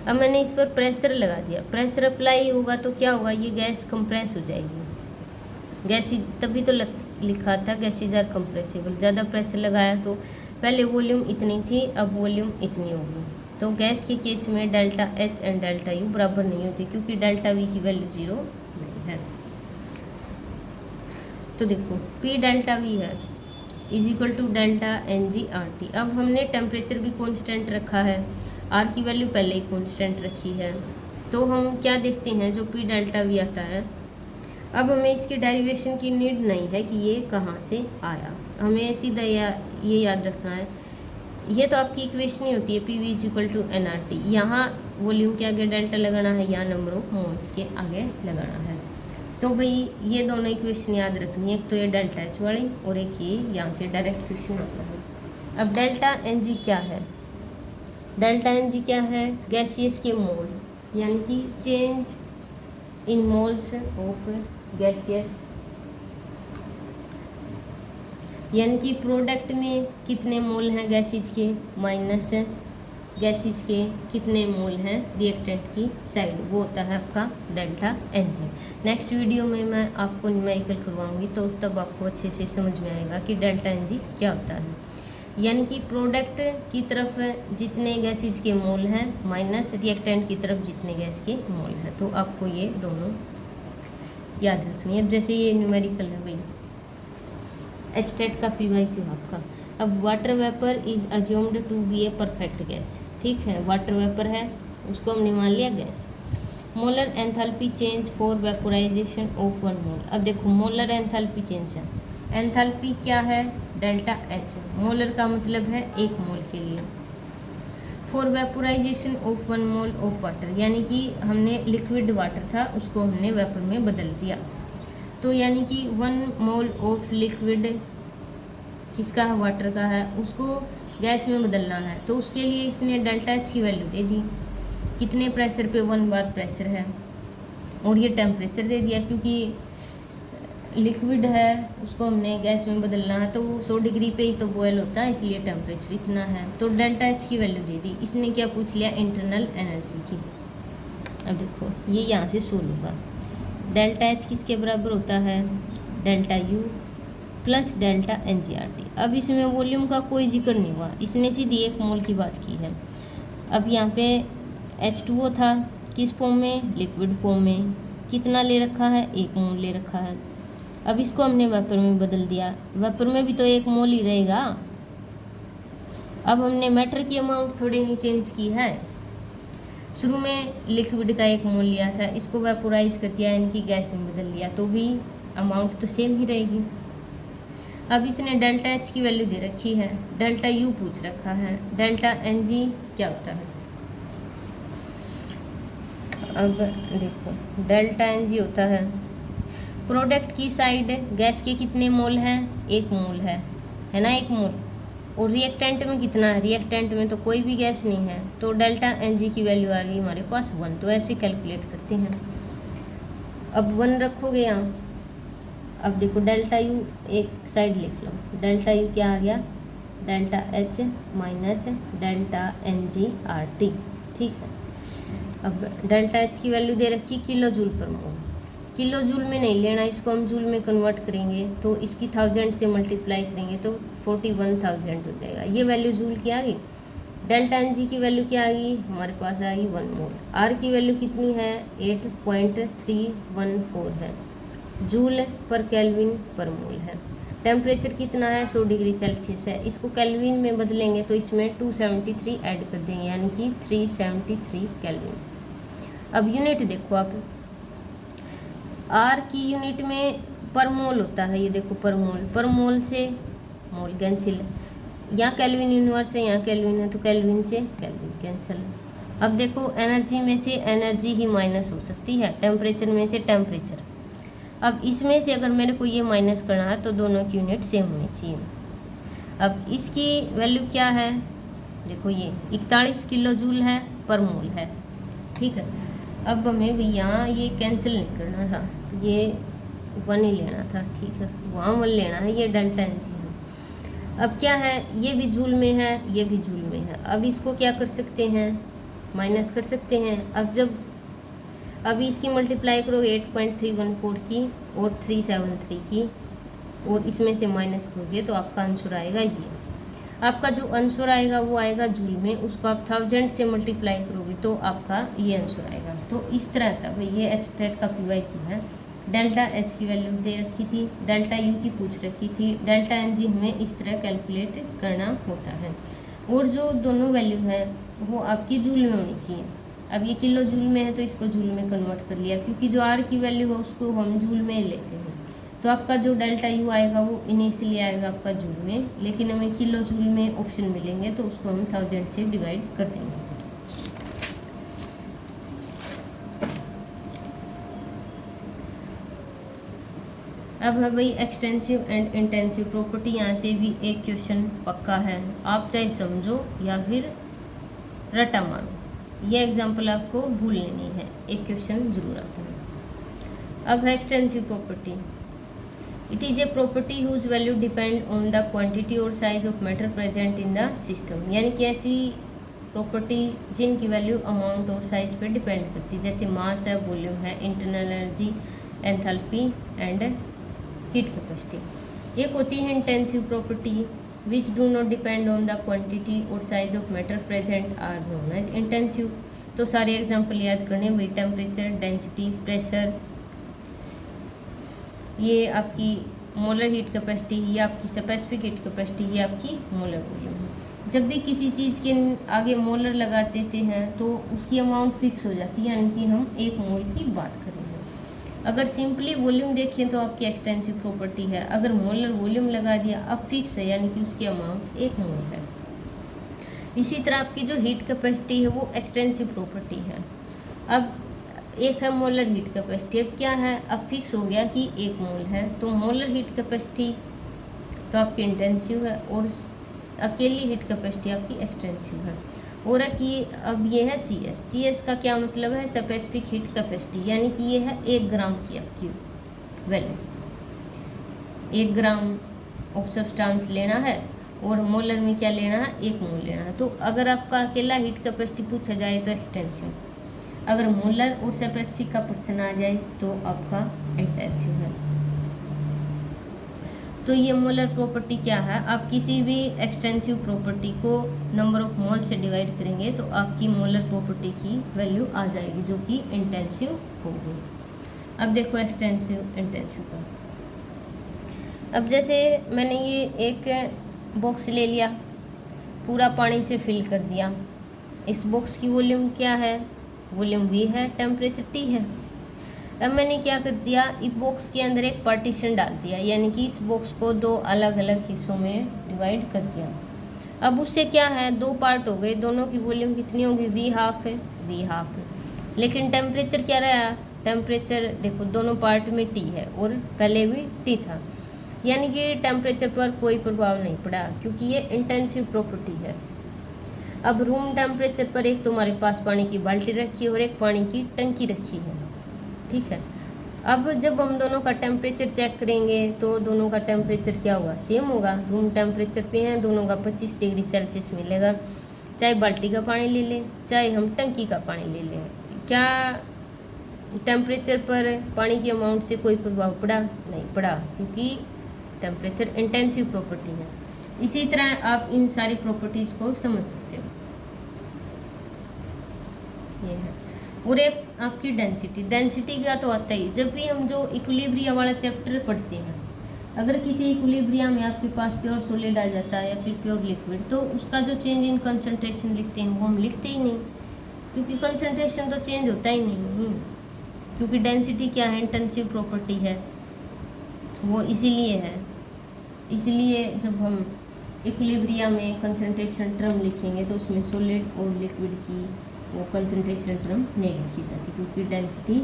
अब मैंने इस पर प्रेशर लगा दिया, प्रेशर अप्लाई होगा तो क्या होगा, ये गैस कंप्रेस हो जाएगी। गैसेज तभी तो लिखा था गैसेज आर कंप्रेसिबल, ज़्यादा प्रेशर लगाया तो पहले वॉल्यूम इतनी थी अब वॉल्यूम इतनी होगी। तो गैस के केस में delta H and delta U बराबर नहीं होती क्योंकि डेल्टा वी की वैल्यू 0 नहीं है। तो देखो पी डेल्टा वी है is equal to delta N G R T. अब हमने टेम्परेचर भी कॉन्स्टेंट रखा है, आर की वैल्यू पहले ही कॉन्स्टेंट रखी है, तो हम क्या देखते हैं जो पी डेल्टा वी आता है। अब हमें इसकी डेरिवेशन की नीड नहीं है कि ये कहाँ से आया, हमें सीधा ये याद रखना है, ये तो आपकी इक्वेशन ही होती है P V is equal to N R T. यहाँ वॉल्यूम के आगे डेल्टा लगाना है, यहाँ नंबर ऑफ मोल्स के आगे लगाना है। तो भाई ये दोनों इक्वेशन याद रखनी है, एक तो ये डेल्टा एच वाली और एक ये यहाँ से डायरेक्ट क्वेश्चन आता है। अब डेल्टा एन जी क्या है, डेल्टा एन जी क्या है, गैसियस के मोल, यानी कि change in moles of gaseous, यानी कि प्रोडक्ट में कितने मोल हैं गैसेज के माइनस गैसेज के कितने मोल हैं रिएक्टेंट की साइड, वो होता है आपका delta N G. Next video में मैं आपको न्यूमेरिकल करवाऊंगी तो तब आपको अच्छे से समझ में आएगा कि डेल्टा एन जी क्या होता है, यानी कि प्रोडक्ट की तरफ जितने गैसेज के मोल हैं माइनस रिएक्टेंट की तरफ जितने गैस के मोल हैं। तो आपको ये दोनों याद रखनी है। अब जैसे ये न्यूमेरिकल है भाई, एच टेट का पी वाई क्यू आपका। अब water vapour is assumed to be a perfect gas, ठीक है, वाटर वेपर है उसको हमने मान लिया gas. Molar enthalpy change for vaporisation of 1 mole. अब देखो मोलर एंथैल्पी चेंज है, एंथैल्पी क्या है, डेल्टा एच, मोलर का मतलब है 1 मोल के लिए। For vaporisation of 1 mole of water, यानी कि हमने लिक्विड वाटर था उसको हमने वेपर में बदल दिया, तो यानी कि 1 मोल ऑफ लिक्विड किसका है, वाटर का है, उसको गैस में बदलना है, तो उसके लिए इसने डेल्टा एच की वैल्यू दे दी, कितने प्रेशर पे 1 बार प्रेशर है, और ये टेम्परेचर दे दिया क्योंकि लिक्विड है उसको हमने गैस में बदलना है तो 100 डिग्री पे ही तो बॉयल होता है, इसलिए टेम्परेचर इतना है, तो डेल्टा एच की वैल्यू दे दी। इसने क्या पूछ लिया, इंटरनल एनर्जी की। अब देखो ये यहाँ से सोल्व होगा, डेल्टा एच किसके बराबर होता है, delta U plus delta N G R T. अब इसमें वॉल्यूम का कोई जिक्र नहीं हुआ, इसने सीधी 1 मोल की बात की है। अब यहाँ पे H2O था किस फॉर्म में, लिक्विड फॉर्म में, कितना ले रखा है, 1 मोल ले रखा है। अब इसको हमने वेपर में बदल दिया, वेपर में भी तो 1 मोल ही रहेगा। अब हमने मैटर की अमाउंट थोड़ी नहीं चेंज की है। शुरू में लिक्विड का 1 मोल लिया था, इसको वेपोराइज कर दिया यानी कि गैस में बदल लिया, तो भी अमाउंट तो सेम ही रहेगी। अब इसने डेल्टा एच की वैल्यू दे रखी है, डेल्टा यू पूछ रखा है, डेल्टा एन जी क्या होता है। अब देखो डेल्टा एन जी होता है प्रोडक्ट की साइड गैस के कितने मोल हैं, 1 मोल है ना, 1 मोल। और रिएक्टेंट में कितना है, रिएक्टेंट में तो कोई भी गैस नहीं है, तो डेल्टा एन जी की वैल्यू आ गई हमारे पास 1। तो ऐसे कैलकुलेट करते हैं। अब 1 रखोगे यहाँ। अब देखो डेल्टा यू एक साइड लिख लो, डेल्टा यू क्या आ गया, delta H minus delta N G R T, ठीक है। अब डेल्टा एच की वैल्यू दे रखी किलो जूल पर मोल, किलो जूल में नहीं लेना, इसको हम जूल में कन्वर्ट करेंगे तो इसकी 1000 से मल्टीप्लाई करेंगे तो 41,000 हो जाएगा। ये वैल्यू जूल की आ गई। डेल्टा एन जी की वैल्यू क्या आ गई, हमारे पास आ गई 1 मोल। आर की वैल्यू कितनी है, 8.314 है, जूल पर केल्विन पर मोल है। टेम्परेचर कितना है, 100 डिग्री सेल्सियस है। इसको केल्विन में बदलेंगे तो इसमें 273 ऐड कर देंगे यानी कि 373 केल्विन। अब यूनिट देखो आप, आर की यूनिट में पर मोल होता है, ये देखो पर मोल से मोल कैंसिल, यहाँ केल्विन यूनिवर्स है, यहाँ केल्विन है तो केल्विन से केल्विन कैंसिल। अब देखो एनर्जी में से एनर्जी ही माइनस हो सकती है, टेम्परेचर में से टेम्परेचर। अब इसमें से अगर मेरे को ये माइनस करना है तो दोनों की यूनिट सेम होनी चाहिए। अब इसकी वैल्यू क्या है, देखो ये 41 किलो जूल है पर मोल है, ठीक है। अब हमें भी यहाँ ये कैंसिल नहीं करना था, ये 1 ही लेना था, ठीक है, वहाँ 1 लेना है, ये डेल्टा एन जी है। अब क्या है, ये भी जूल में है, ये भी जूल में है। अब इसको क्या कर सकते हैं, माइनस कर सकते हैं। अब जब अभी इसकी मल्टीप्लाई करोगे 8.314 की और 373 की और इसमें से माइनस करोगे तो आपका आंसर आएगा ये। आपका जो आंसर आएगा वो आएगा जूल में, उसको आप 1000 से मल्टीप्लाई करोगे तो आपका ये आंसर आएगा। तो इस तरह था भाई, ये एक्सट्रैक्ट का PYQ है। डेल्टा एच की वैल्यू दे रखी थी, डेल्टा यू की पूछ रखी थी, डेल्टा एन जी हमें इस तरह कैलकुलेट करना होता है। और जो दोनों वैल्यू है वो आपकी जूल में होनी चाहिए। अब ये किलो जूल में है तो इसको जूल में कन्वर्ट कर लिया, क्योंकि जो आर की वैल्यू है उसको हम जूल में लेते हैं। तो आपका जो डेल्टा यू आएगा वो इनिशियली आएगा आपका जूल में, लेकिन हमें किलो जूल में ऑप्शन मिलेंगे तो उसको हम 1000 से डिवाइड कर देंगे। अब है भाई एक्सटेंसिव एंड इंटेंसिव प्रॉपर्टी। यहाँ से भी एक क्वेश्चन पक्का है, आप चाहे समझो या फिर रटा मारो, ये एग्जाम्पल आपको भूलनी नहीं है, एक क्वेश्चन जरूर आता है। अब है extensive property. It is a property whose value depend on the quantity और size of matter present in the system, यानी कि ऐसी प्रॉपर्टी जिनकी वैल्यू अमाउंट और साइज पर डिपेंड करती है, जैसे मास है, वॉल्यूम है, internal energy, enthalpy and heat capacity. एक होती है intensive property which do not depend on the quantity or size of matter present are known as intensive। तो सारे एग्जांपल याद करने भाई, टेम्परेचर, डेंसिटी, प्रेशर, ये आपकी मोलर हीट कैपेसिटी, ये आपकी स्पेसिफिक हीट कैपेसिटी, ये आपकी मोलर वॉल्यूम। जब भी किसी चीज़ के आगे मोलर लगा देते हैं तो उसकी अमाउंट फिक्स हो जाती है, यानी कि हम 1 मोल की बात करेंगे। अगर सिंपली वॉल्यूम देखें तो आपकी एक्सटेंसिव प्रॉपर्टी है, अगर मोलर वॉल्यूम लगा दिया अब फिक्स है, यानी कि उसकी अमाउंट 1 मोल है। इसी तरह आपकी जो हीट कैपेसिटी है वो एक्सटेंसिव प्रॉपर्टी है। अब एक है मोलर हीट कैपेसिटी, अब क्या है, अब फिक्स हो गया कि 1 मोल है, तो मोलर हीट कैपेसिटी तो आपकी इंटेंसिव है और अकेली हीट कैपेसिटी आपकी एक्सटेंसिव है। और कि अब ये है CS का क्या मतलब है, स्पेसिफिक हीट कैपेसिटी, यानी कि ये है 1 ग्राम की आपकी वैल्यू। 1 ग्राम ऑफ सब्सटेंस लेना है और मोलर में क्या लेना है, 1 मोल लेना है। तो अगर आपका अकेला हीट कैपेसिटी पूछा जाए तो एक्सटेंसिव, अगर मोलर और स्पेसिफिक का पर्सन आ जाए तो आपका इंटेंसिव है। तो ये मोलर प्रॉपर्टी क्या है, आप किसी भी एक्सटेंसिव प्रॉपर्टी को नंबर ऑफ मोल से डिवाइड करेंगे तो आपकी मोलर प्रॉपर्टी की वैल्यू आ जाएगी जो कि इंटेंसिव होगी। अब देखो एक्सटेंसिव इंटेंसिव का, अब जैसे मैंने ये एक बॉक्स ले लिया, पूरा पानी से फिल कर दिया। इस बॉक्स की वॉल्यूम क्या है, वॉल्यूम V है, टेम्परेचर T है। अब मैंने क्या कर दिया, इस बॉक्स के अंदर एक पार्टीशन डाल दिया, यानी कि इस बॉक्स को दो अलग अलग हिस्सों में डिवाइड कर दिया। अब उससे क्या है, दो पार्ट हो गए, दोनों की वॉल्यूम कितनी होगी, V½ है, V½ है। लेकिन टेम्परेचर क्या रहा, टेम्परेचर देखो दोनों पार्ट में T है और पहले भी T था, यानी कि टेम्परेचर पर कोई प्रभाव नहीं पड़ा क्योंकि ये इंटेंसिव प्रॉपर्टी है। अब रूम टेम्परेचर पर एक तुम्हारे पास पानी की बाल्टी रखी है और एक पानी की टंकी रखी है, ठीक है। अब जब हम दोनों का टेम्परेचर चेक करेंगे तो दोनों का टेम्परेचर क्या होगा, सेम होगा। रूम टेम्परेचर पे है, दोनों का 25 डिग्री सेल्सियस मिलेगा, चाहे बाल्टी का पानी ले लें चाहे हम टंकी का पानी ले लें। क्या टेम्परेचर पर पानी के अमाउंट से कोई प्रभाव पड़ा, नहीं पड़ा, क्योंकि टेम्परेचर इंटेंसिव प्रॉपर्टी है। इसी तरह आप इन सारी प्रॉपर्टीज को समझ सकते हो, ये है। और एक आपकी डेंसिटी का तो आता ही, जब भी हम जो इक्विलिब्रिया वाला चैप्टर पढ़ते हैं, अगर किसी इक्विलिब्रिया में आपके पास प्योर सॉलिड आ जाता है या फिर प्योर लिक्विड, तो उसका जो चेंज इन कंसंट्रेशन लिखते हैं वो हम लिखते ही नहीं, क्योंकि कंसंट्रेशन तो चेंज होता ही नहीं, क्योंकि डेंसिटी क्या है, इंटेंसिव प्रॉपर्टी है, वो इसीलिए है। इसलिए जब हम इक्विलिब्रिया में कंसंट्रेशन टर्म लिखेंगे तो उसमें सॉलिड और लिक्विड की वो कंसंट्रेशन टर्म नहीं लिखी जाती, क्योंकि डेंसिटी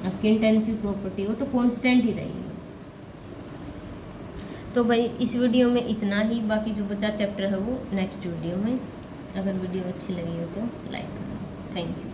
आपकी इंटेंसिव प्रॉपर्टी हो तो कांस्टेंट ही रहेगी। तो भाई इस वीडियो में इतना ही, बाकी जो बचा चैप्टर है वो नेक्स्ट वीडियो में। अगर वीडियो अच्छी लगी हो तो लाइक करो। Thank you.